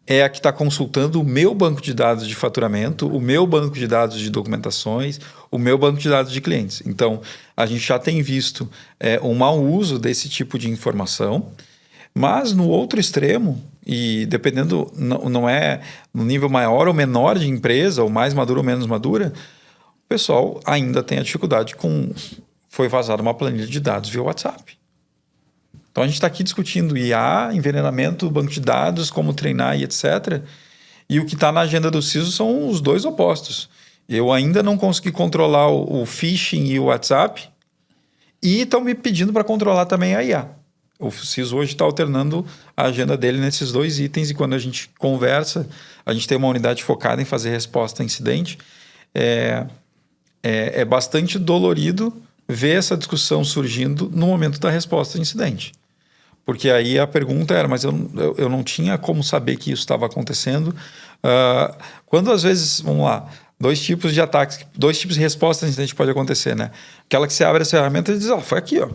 é a que está consultando o meu banco de dados de faturamento, o meu banco de dados de documentações, o meu banco de dados de clientes. Então, a gente já tem visto um mau uso desse tipo de informação, mas no outro extremo, e dependendo, não é no nível maior ou menor de empresa, ou mais madura ou menos madura, O pessoal ainda tem a dificuldade com... Foi vazada uma planilha de dados via WhatsApp. Então, a gente está aqui discutindo IA, envenenamento, banco de dados, como treinar e etc. E o que está na agenda do CISO são os dois opostos. Eu ainda não consegui controlar o phishing e o WhatsApp e estão me pedindo para controlar também a IA. O CISO hoje está alternando a agenda dele nesses dois itens e quando a gente conversa, a gente tem uma unidade focada em fazer resposta a incidente. É bastante dolorido ver essa discussão surgindo no momento da resposta a incidente. Porque aí a pergunta era, mas eu não tinha como saber que isso estava acontecendo. Quando às vezes, vamos lá, 2 tipos de ataques, 2 tipos de resposta a incidente pode acontecer, né? Aquela que você abre essa ferramenta e diz, foi aqui, ó.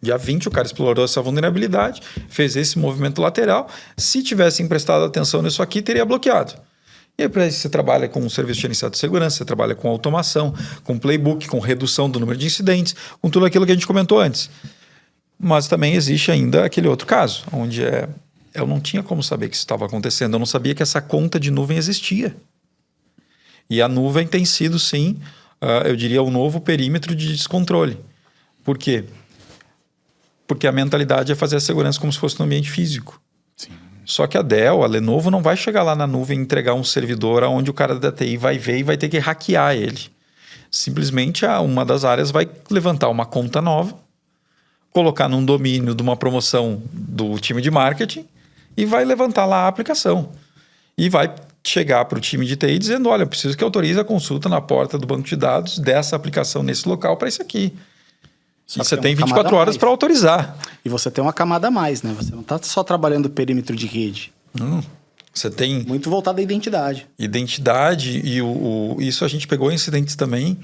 Dia 20 o cara explorou essa vulnerabilidade, fez esse movimento lateral. Se tivesse prestado atenção nisso aqui, teria bloqueado. E aí, para isso, você trabalha com um serviço gerenciado de segurança, você trabalha com automação, com playbook, com redução do número de incidentes, com tudo aquilo que a gente comentou antes. Mas também existe ainda aquele outro caso, onde eu não tinha como saber que isso estava acontecendo, eu não sabia que essa conta de nuvem existia. E a nuvem tem sido, sim, eu diria, um novo perímetro de descontrole. Por quê? Porque a mentalidade é fazer a segurança como se fosse no ambiente físico. Sim. Só que a Dell, a Lenovo, não vai chegar lá na nuvem e entregar um servidor onde o cara da TI vai ver e vai ter que hackear ele. Simplesmente uma das áreas vai levantar uma conta nova, colocar num domínio de uma promoção do time de marketing e vai levantar lá a aplicação. E vai chegar para o time de TI dizendo, olha, eu preciso que autorize a consulta na porta do banco de dados dessa aplicação nesse local para isso aqui. E você tem 24 horas para autorizar. E você tem uma camada a mais, né? Você não está só trabalhando o perímetro de rede. Você tem... Muito voltado à identidade. Identidade e isso a gente pegou incidentes também,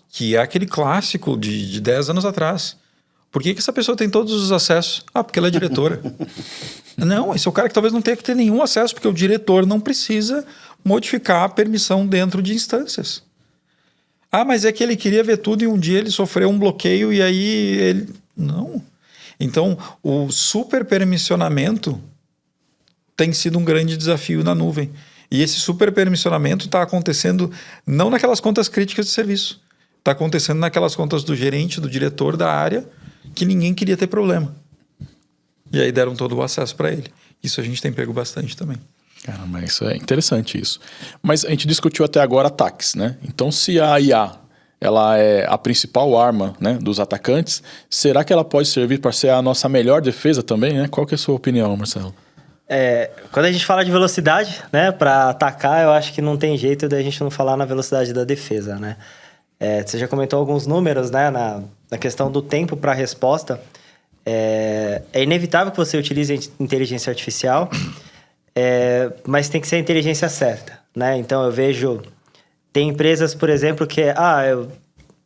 que é aquele clássico de 10 anos atrás. Por que essa pessoa tem todos os acessos? Porque ela é diretora. Não, esse é o cara que talvez não tenha que ter nenhum acesso, porque o diretor não precisa modificar a permissão dentro de instâncias. Mas é que ele queria ver tudo e um dia ele sofreu um bloqueio e aí ele... Não. Então, o superpermissionamento tem sido um grande desafio na nuvem. E esse superpermissionamento está acontecendo não naquelas contas críticas de serviço. Está acontecendo naquelas contas do gerente, do diretor da área, que ninguém queria ter problema. E aí deram todo o acesso para ele. Isso a gente tem pego bastante também. Caramba, isso é interessante isso. Mas a gente discutiu até agora ataques, né? Então, se a IA ela é a principal arma, né, dos atacantes, será que ela pode servir para ser a nossa melhor defesa também, né? Qual que é a sua opinião, Marcelo? Quando a gente fala de velocidade, né, para atacar, eu acho que não tem jeito da gente não falar na velocidade da defesa, né? Você já comentou alguns números, né, na questão do tempo para a resposta. É inevitável que você utilize inteligência artificial, mas tem que ser a inteligência certa, né? Então, eu vejo... Tem empresas, por exemplo, que eu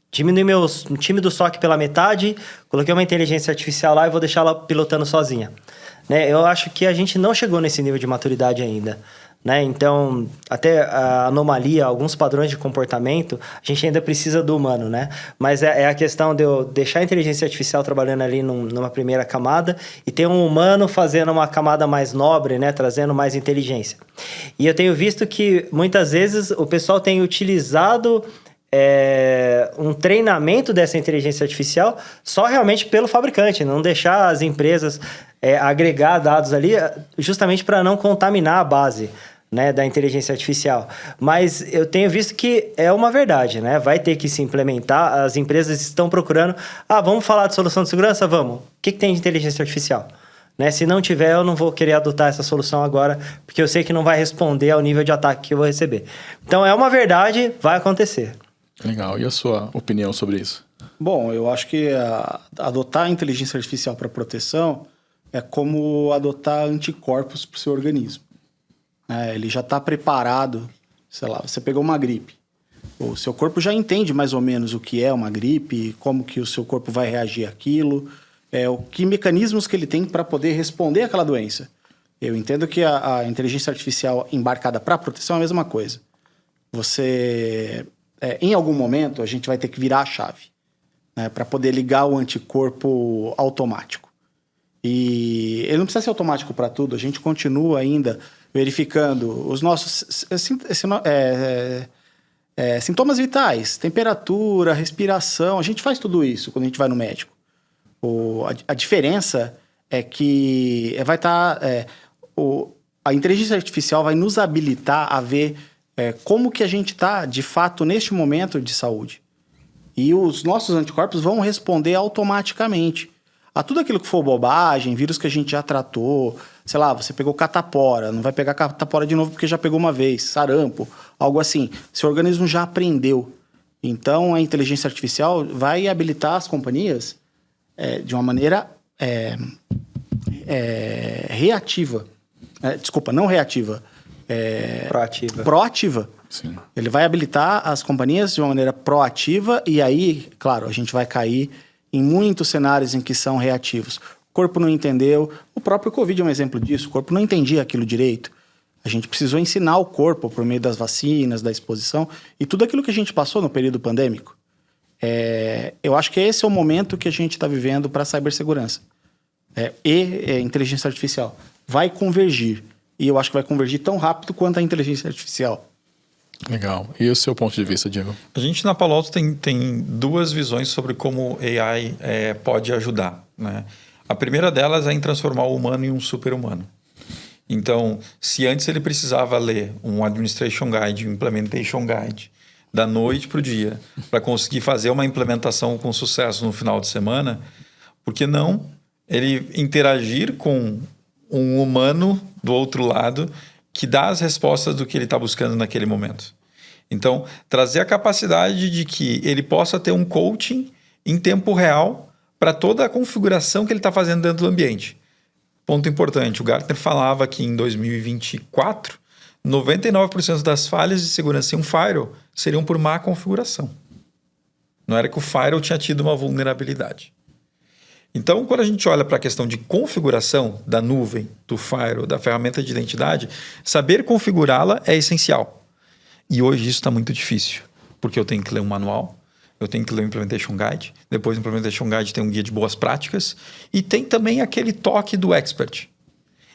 diminui meu time do SOC pela metade, coloquei uma inteligência artificial lá e vou deixar ela pilotando sozinha. Né? Eu acho que a gente não chegou nesse nível de maturidade ainda. Né? Então, até a anomalia, alguns padrões de comportamento, a gente ainda precisa do humano, né? Mas é a questão de eu deixar a inteligência artificial trabalhando ali numa primeira camada e ter um humano fazendo uma camada mais nobre, né? Trazendo mais inteligência. E eu tenho visto que, muitas vezes, o pessoal tem utilizado um treinamento dessa inteligência artificial só realmente pelo fabricante, não deixar as empresas agregar dados ali justamente para não contaminar a base, né, da inteligência artificial. Mas eu tenho visto que é uma verdade, né? Vai ter que se implementar, as empresas estão procurando, vamos falar de solução de segurança? Vamos. O que tem de inteligência artificial? Né? Se não tiver, eu não vou querer adotar essa solução agora, porque eu sei que não vai responder ao nível de ataque que eu vou receber. Então, é uma verdade, vai acontecer. Legal. E a sua opinião sobre isso? Bom, eu acho que adotar a inteligência artificial para proteção é como adotar anticorpos para o seu organismo. Ele já está preparado, sei lá, você pegou uma gripe. O seu corpo já entende mais ou menos o que é uma gripe, como que o seu corpo vai reagir àquilo, que mecanismos que ele tem para poder responder àquela doença. Eu entendo que a inteligência artificial embarcada para proteção é a mesma coisa. Você, em algum momento, a gente vai ter que virar a chave, né, para poder ligar o anticorpo automático. E ele não precisa ser automático para tudo, a gente continua ainda verificando os nossos... Sintomas vitais, temperatura, respiração, a gente faz tudo isso quando a gente vai no médico. A diferença é que vai estar... a inteligência artificial vai nos habilitar a ver como que a gente está, de fato, neste momento de saúde. E os nossos anticorpos vão responder automaticamente a tudo aquilo que for bobagem, vírus que a gente já tratou. Sei lá, você pegou catapora, não vai pegar catapora de novo porque já pegou uma vez. Sarampo, algo assim. Seu organismo já aprendeu. Então, a inteligência artificial vai habilitar as companhias de uma maneira reativa. Desculpa, não reativa. Proativa. Sim. Ele vai habilitar as companhias de uma maneira proativa e aí, claro, a gente vai cair em muitos cenários em que são reativos. O corpo não entendeu. O próprio Covid é um exemplo disso. O corpo não entendia aquilo direito. A gente precisou ensinar o corpo por meio das vacinas, da exposição e tudo aquilo que a gente passou no período pandêmico. Eu acho que esse é o momento que a gente está vivendo para a cibersegurança. E inteligência artificial. Vai convergir. E eu acho que vai convergir tão rápido quanto a inteligência artificial. Legal. E o seu ponto de vista, Diego? A gente na Palo Alto tem duas visões sobre como AI pode ajudar, né? A primeira delas é em transformar o humano em um super-humano. Então, se antes ele precisava ler um Administration Guide, um Implementation Guide, da noite para o dia, para conseguir fazer uma implementação com sucesso no final de semana, por que não ele interagir com um humano do outro lado que dá as respostas do que ele está buscando naquele momento? Então, trazer a capacidade de que ele possa ter um coaching em tempo real para toda a configuração que ele está fazendo dentro do ambiente. Ponto importante, o Gartner falava que em 2024, 99% das falhas de segurança em um firewall seriam por má configuração. Não era que o firewall tinha tido uma vulnerabilidade. Então, quando a gente olha para a questão de configuração da nuvem, do firewall, da ferramenta de identidade, saber configurá-la é essencial. E hoje isso está muito difícil, porque eu tenho que ler um manual, eu tenho que ler o Implementation Guide, depois do Implementation Guide tem um guia de boas práticas e tem também aquele toque do expert.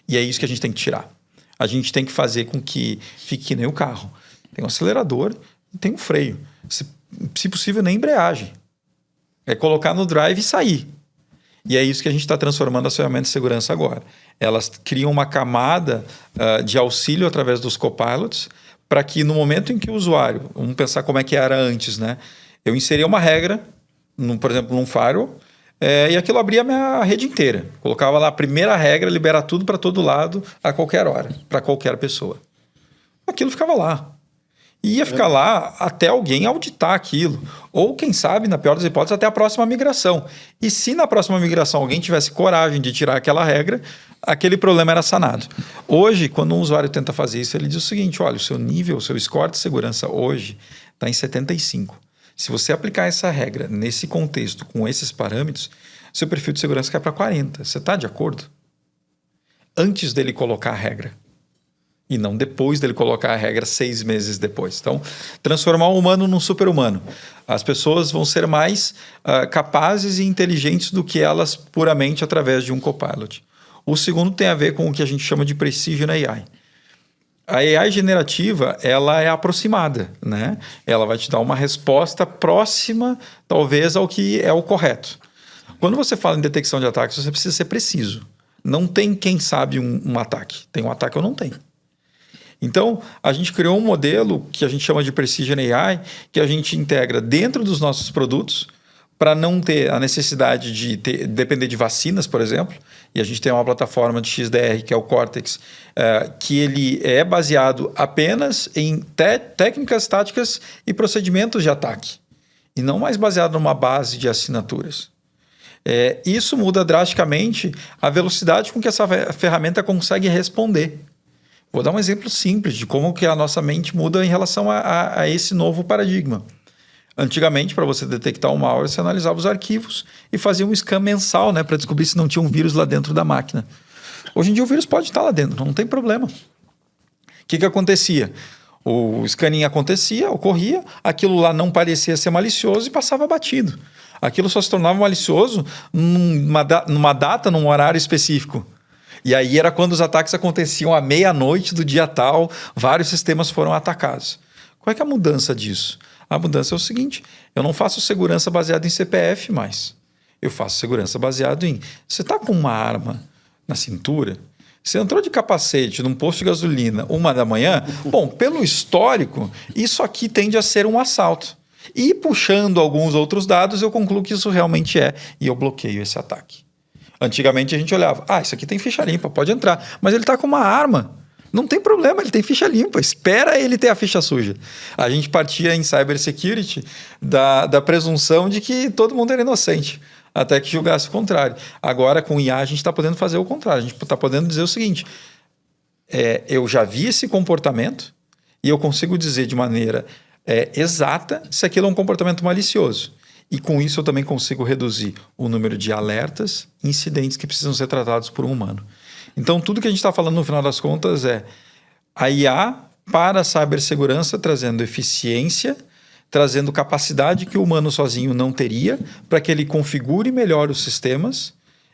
E é isso que a gente tem que tirar. A gente tem que fazer com que fique que nem o carro. Tem um acelerador e tem um freio. Se possível, nem embreagem. É colocar no drive e sair. E é isso que a gente está transformando as ferramentas de segurança agora. Elas criam uma camada de auxílio através dos copilots para que no momento em que o usuário... Vamos pensar como é que era antes, né? Eu inseria uma regra, por exemplo, num firewall, e aquilo abria a minha rede inteira. Colocava lá a primeira regra, libera tudo para todo lado, a qualquer hora, para qualquer pessoa. Aquilo ficava lá. E ia ficar lá até alguém auditar aquilo. Ou, quem sabe, na pior das hipóteses, até a próxima migração. E se na próxima migração alguém tivesse coragem de tirar aquela regra, aquele problema era sanado. Hoje, quando um usuário tenta fazer isso, ele diz o seguinte: olha, o seu nível, o seu score de segurança hoje está em 75. Se você aplicar essa regra nesse contexto, com esses parâmetros, seu perfil de segurança cai para 40. Você está de acordo? Antes dele colocar a regra. E não depois dele colocar a regra 6 meses depois. Então, transformar o humano num super-humano. As pessoas vão ser mais capazes e inteligentes do que elas puramente através de um copilot. O segundo tem a ver com o que a gente chama de Precision AI. A AI generativa, ela é aproximada, né? Ela vai te dar uma resposta próxima, talvez, ao que é o correto. Quando você fala em detecção de ataques, você precisa ser preciso. Não tem quem sabe um ataque. Tem um ataque ou não tem. Então, a gente criou um modelo que a gente chama de Precision AI, que a gente integra dentro dos nossos produtos para não ter a necessidade de depender de vacinas, por exemplo. E a gente tem uma plataforma de XDR, que é o Cortex, que ele é baseado apenas em técnicas, táticas e procedimentos de ataque. E não mais baseado numa base de assinaturas. Isso muda drasticamente a velocidade com que essa ferramenta consegue responder. Vou dar um exemplo simples de como que a nossa mente muda em relação a esse novo paradigma. Antigamente, para você detectar um malware, você analisava os arquivos e fazia um scan mensal, né, para descobrir se não tinha um vírus lá dentro da máquina. Hoje em dia o vírus pode estar lá dentro, não tem problema. O que acontecia? O scanning acontecia, ocorria, aquilo lá não parecia ser malicioso e passava batido. Aquilo só se tornava malicioso numa data, num horário específico. E aí era quando os ataques aconteciam à meia-noite do dia tal, vários sistemas foram atacados. Qual é que é a mudança disso? A mudança é o seguinte, eu não faço segurança baseada em CPF mais. Eu faço segurança baseado em... Você está com uma arma na cintura? Você entrou de capacete num posto de gasolina 1 da manhã? Bom, pelo histórico, isso aqui tende a ser um assalto. E puxando alguns outros dados, eu concluo que isso realmente é. E eu bloqueio esse ataque. Antigamente a gente olhava, isso aqui tem ficha limpa, pode entrar. Mas ele está com uma arma. Não tem problema, ele tem ficha limpa. Espera ele ter a ficha suja. A gente partia em cybersecurity da presunção de que todo mundo era inocente, até que julgasse o contrário. Agora, com IA, a gente está podendo fazer o contrário. A gente está podendo dizer o seguinte, eu já vi esse comportamento e eu consigo dizer de maneira exata se aquilo é um comportamento malicioso. E com isso eu também consigo reduzir o número de alertas, incidentes que precisam ser tratados por um humano. Então, tudo que a gente está falando no final das contas é a IA para a cibersegurança, trazendo eficiência, trazendo capacidade que o humano sozinho não teria, para que ele configure melhor os sistemas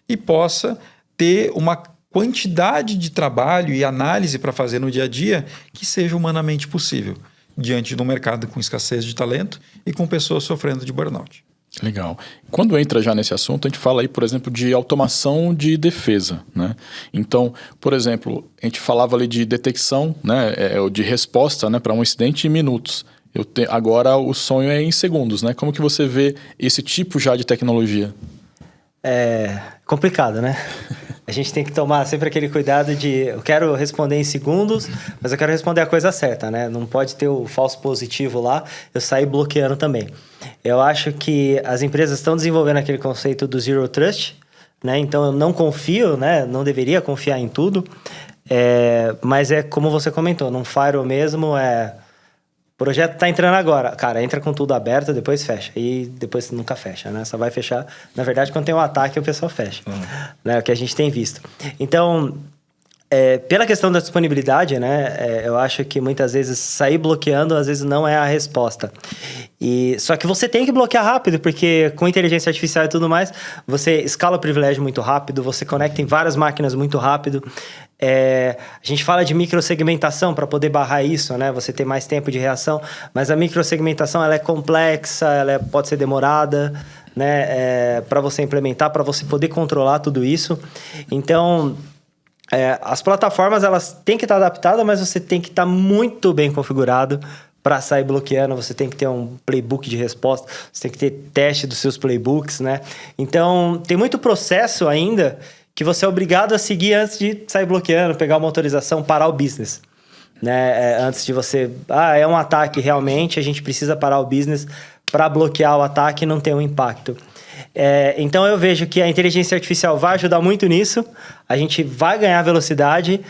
e possa ter uma quantidade de trabalho e análise para fazer no dia a dia que seja humanamente possível, diante de um mercado com escassez de talento e com pessoas sofrendo de burnout. Legal. Quando entra já nesse assunto, a gente fala aí, por exemplo, de automação de defesa, né? Então, por exemplo, a gente falava ali de detecção, né? De resposta, né, para um incidente em minutos. Agora o sonho é em segundos, né? Como que você vê esse tipo já de tecnologia? É complicado, né? A gente tem que tomar sempre aquele cuidado de... Eu quero responder em segundos, mas eu quero responder a coisa certa, né? Não pode ter o falso positivo lá, eu sair bloqueando também. Eu acho que as empresas estão desenvolvendo aquele conceito do Zero Trust, né? Então, eu não confio, né? Não deveria confiar em tudo. Mas é como você comentou, num firewall mesmo, o projeto está entrando agora. Cara, entra com tudo aberto, depois fecha. E depois nunca fecha, né? Só vai fechar... Na verdade, quando tem um ataque, o pessoal fecha. Né? O que a gente tem visto. Então, pela questão da disponibilidade, né? Eu acho que muitas vezes sair bloqueando, às vezes, não é a resposta. Só que você tem que bloquear rápido, porque com inteligência artificial e tudo mais, você escala o privilégio muito rápido, você conecta em várias máquinas muito rápido. A gente fala de microsegmentação para poder barrar isso, né? Você ter mais tempo de reação, mas a microsegmentação ela é complexa, ela pode ser demorada, né? Para você implementar, para você poder controlar tudo isso. Então, as plataformas elas têm que estar adaptadas, mas você tem que estar muito bem configurado para sair bloqueando. Você tem que ter um playbook de resposta, você tem que ter teste dos seus playbooks, né? Então, tem muito processo ainda que você é obrigado a seguir antes de sair bloqueando, pegar uma autorização, parar o business, né? Antes de você... é um ataque realmente, a gente precisa parar o business para bloquear o ataque e não ter um impacto. Então, eu vejo que a inteligência artificial vai ajudar muito nisso, a gente vai ganhar velocidade,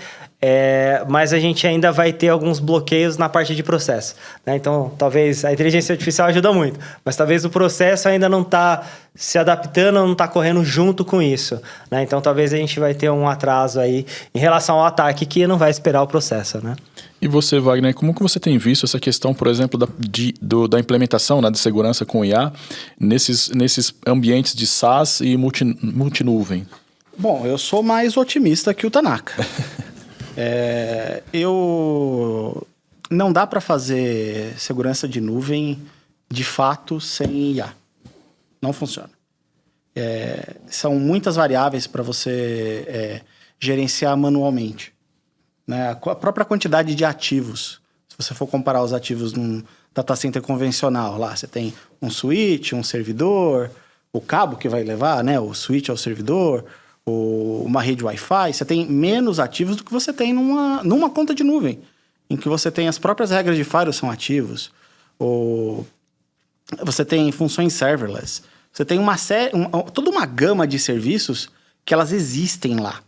mas a gente ainda vai ter alguns bloqueios na parte de processo, né? Então, talvez a inteligência artificial ajuda muito, mas talvez o processo ainda não está se adaptando, não está correndo junto com isso, né? Então, talvez a gente vai ter um atraso aí em relação ao ataque que não vai esperar o processo, né? E você, Wagner, como que você tem visto essa questão, por exemplo, da implementação, né, de segurança com IA nesses ambientes de SaaS e multinuvem? Bom, eu sou mais otimista que o Tanaka. Não dá para fazer segurança de nuvem de fato sem IA. Não funciona. São muitas variáveis para você gerenciar manualmente, né? A própria quantidade de ativos. Se você for comparar os ativos num data center convencional, lá você tem um switch, um servidor, o cabo que vai levar, né, o switch ao servidor, uma rede Wi-Fi, você tem menos ativos do que você tem numa conta de nuvem, em que você tem as próprias regras de firewall são ativos, você tem funções serverless, você tem toda uma gama de serviços que elas existem lá.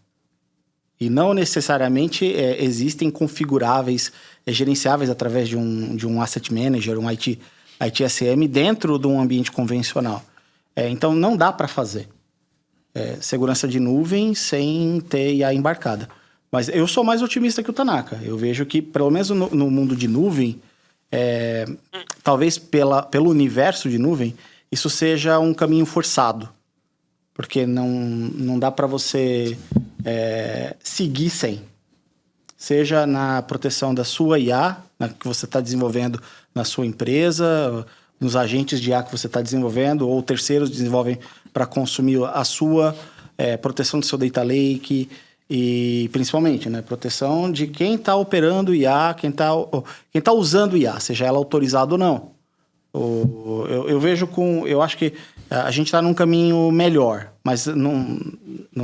E não necessariamente existem configuráveis, gerenciáveis através de um asset manager, um ITSM dentro de um ambiente convencional. Então, não dá para fazer segurança de nuvem sem ter IA embarcada. Mas eu sou mais otimista que o Tanaka. Eu vejo que, pelo menos no mundo de nuvem, talvez pelo universo de nuvem, isso seja um caminho forçado. Porque não dá para você seguir sem. seja na proteção da sua IA, que você está desenvolvendo na sua empresa, nos agentes de IA que você está desenvolvendo, ou terceiros desenvolvem para consumir a sua proteção do seu data lake e, principalmente, né, proteção de quem está operando o IA, quem tá usando o IA, seja ela autorizada ou não. Eu vejo eu acho que a gente está num caminho melhor, mas não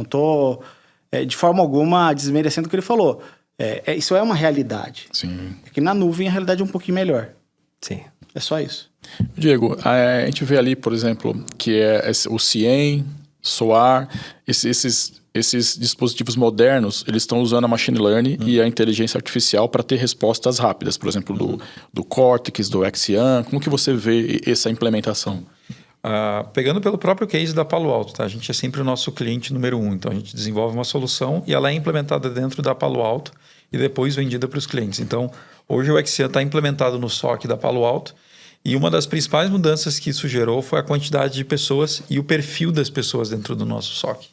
estou de forma alguma desmerecendo o que ele falou. Isso é uma realidade. Sim. É que na nuvem a realidade é um pouquinho melhor. Sim. É só isso. Diego, a gente vê ali, por exemplo, que é o CIEM, SOAR, esses dispositivos modernos, eles estão usando a machine learning e a inteligência artificial para ter respostas rápidas, por exemplo, do Cortex, do Exian. Como que você vê essa implementação? Pegando pelo próprio case da Palo Alto, tá? A gente é sempre o nosso cliente número 1. Então, a gente desenvolve uma solução e ela é implementada dentro da Palo Alto e depois vendida para os clientes. Então, hoje o Exian está implementado no SOC da Palo Alto e uma das principais mudanças que isso gerou foi a quantidade de pessoas e o perfil das pessoas dentro do nosso SOC.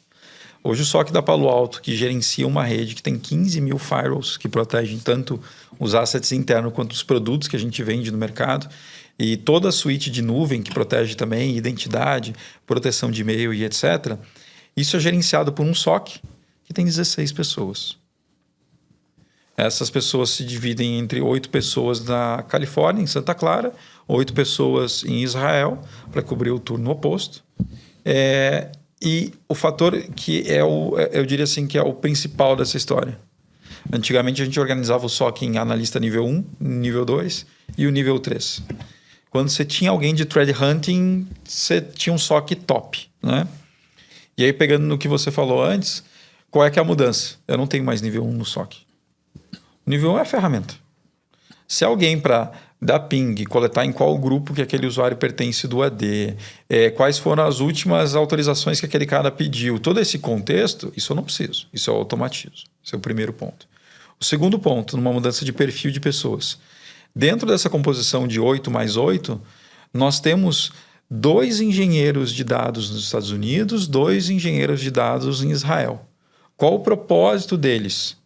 Hoje o SOC da Palo Alto, que gerencia uma rede que tem 15 mil firewalls que protegem tanto os assets internos quanto os produtos que a gente vende no mercado, e toda a suíte de nuvem que protege também identidade, proteção de e-mail e etc. Isso é gerenciado por um SOC que tem 16 pessoas. Essas pessoas se dividem entre 8 pessoas na Califórnia, em Santa Clara, 8 pessoas em Israel, para cobrir o turno oposto. E o fator que eu diria assim, que é o principal dessa história. Antigamente a gente organizava o SOC em analista nível 1, nível 2 e o nível 3. Quando você tinha alguém de threat hunting, você tinha um SOC top, né? E aí, pegando no que você falou antes, qual é que é a mudança? Eu não tenho mais nível 1 no SOC. O nível 1 é a ferramenta. Se alguém para dar ping, coletar em qual grupo que aquele usuário pertence do AD, quais foram as últimas autorizações que aquele cara pediu, todo esse contexto, isso eu não preciso. Isso eu automatizo. Esse é o primeiro ponto. O segundo ponto, numa mudança de perfil de pessoas. Dentro dessa composição de 8 mais 8, nós temos 2 engenheiros de dados nos Estados Unidos, 2 engenheiros de dados em Israel. Qual o propósito deles?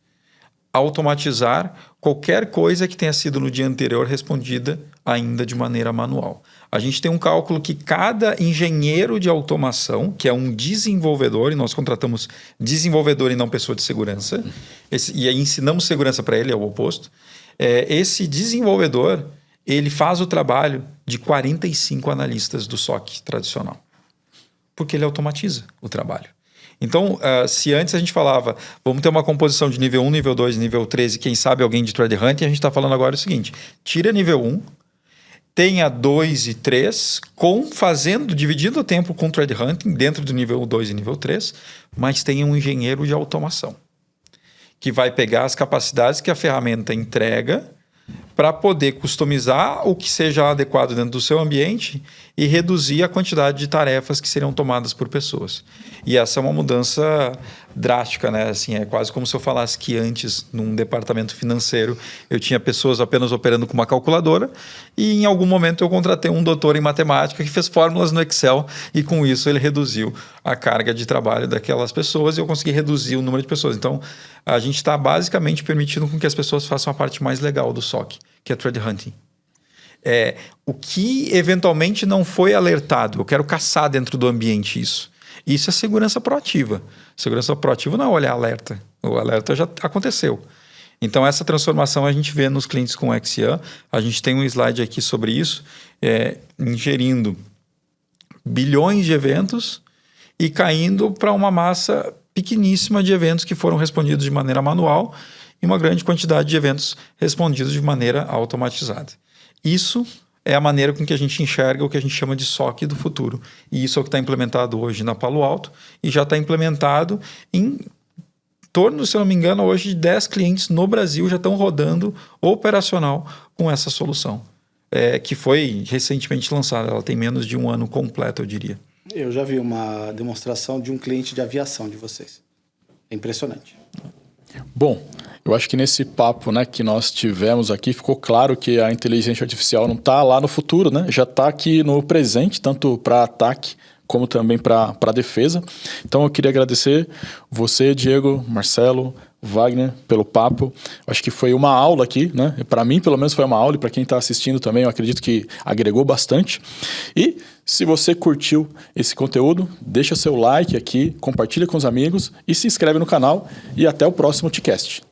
Automatizar qualquer coisa que tenha sido no dia anterior respondida ainda de maneira manual. A gente tem um cálculo que cada engenheiro de automação, que é um desenvolvedor, e nós contratamos desenvolvedor e não pessoa de segurança, e aí ensinamos segurança para ele, é o oposto. Esse desenvolvedor, ele faz o trabalho de 45 analistas do SOC tradicional, porque ele automatiza o trabalho. Então, se antes a gente falava, vamos ter uma composição de nível 1, nível 2, nível 3 e quem sabe alguém de threat hunting, a gente está falando agora o seguinte, tira nível 1, tenha 2 e 3, dividindo o tempo com threat hunting dentro do nível 2 e nível 3, mas tenha um engenheiro de automação que vai pegar as capacidades que a ferramenta entrega para poder customizar o que seja adequado dentro do seu ambiente e reduzir a quantidade de tarefas que seriam tomadas por pessoas. E essa é uma mudança drástica, né? Assim, é quase como se eu falasse que antes, num departamento financeiro, eu tinha pessoas apenas operando com uma calculadora e em algum momento eu contratei um doutor em matemática que fez fórmulas no Excel e com isso ele reduziu a carga de trabalho daquelas pessoas e eu consegui reduzir o número de pessoas. Então, a gente está basicamente permitindo com que as pessoas façam a parte mais legal do SOC, que é threat hunting. O que eventualmente não foi alertado, eu quero caçar dentro do ambiente isso. Isso é segurança proativa. Segurança proativa não é olhar alerta. O alerta já aconteceu. Então, essa transformação a gente vê nos clientes com Exian. A gente tem um slide aqui sobre isso, ingerindo bilhões de eventos e caindo para uma massa pequeníssima de eventos que foram respondidos de maneira manual e uma grande quantidade de eventos respondidos de maneira automatizada. Isso é a maneira com que a gente enxerga o que a gente chama de SOC do futuro. E isso é o que está implementado hoje na Palo Alto e já está implementado em torno, se eu não me engano, hoje de 10 clientes no Brasil já estão rodando operacional com essa solução, que foi recentemente lançada. Ela tem menos de um ano completo, eu diria. Eu já vi uma demonstração de um cliente de aviação de vocês. É impressionante. Bom, eu acho que nesse papo, né, que nós tivemos aqui, ficou claro que a inteligência artificial não está lá no futuro, né? Já está aqui no presente, tanto para ataque como também para defesa. Então eu queria agradecer você, Diego, Marcelo, Wagner, pelo papo. Acho que foi uma aula aqui, né? Para mim, pelo menos, foi uma aula, e para quem está assistindo também, eu acredito que agregou bastante. E se você curtiu esse conteúdo, deixa seu like aqui, compartilha com os amigos e se inscreve no canal. E até o próximo TCast.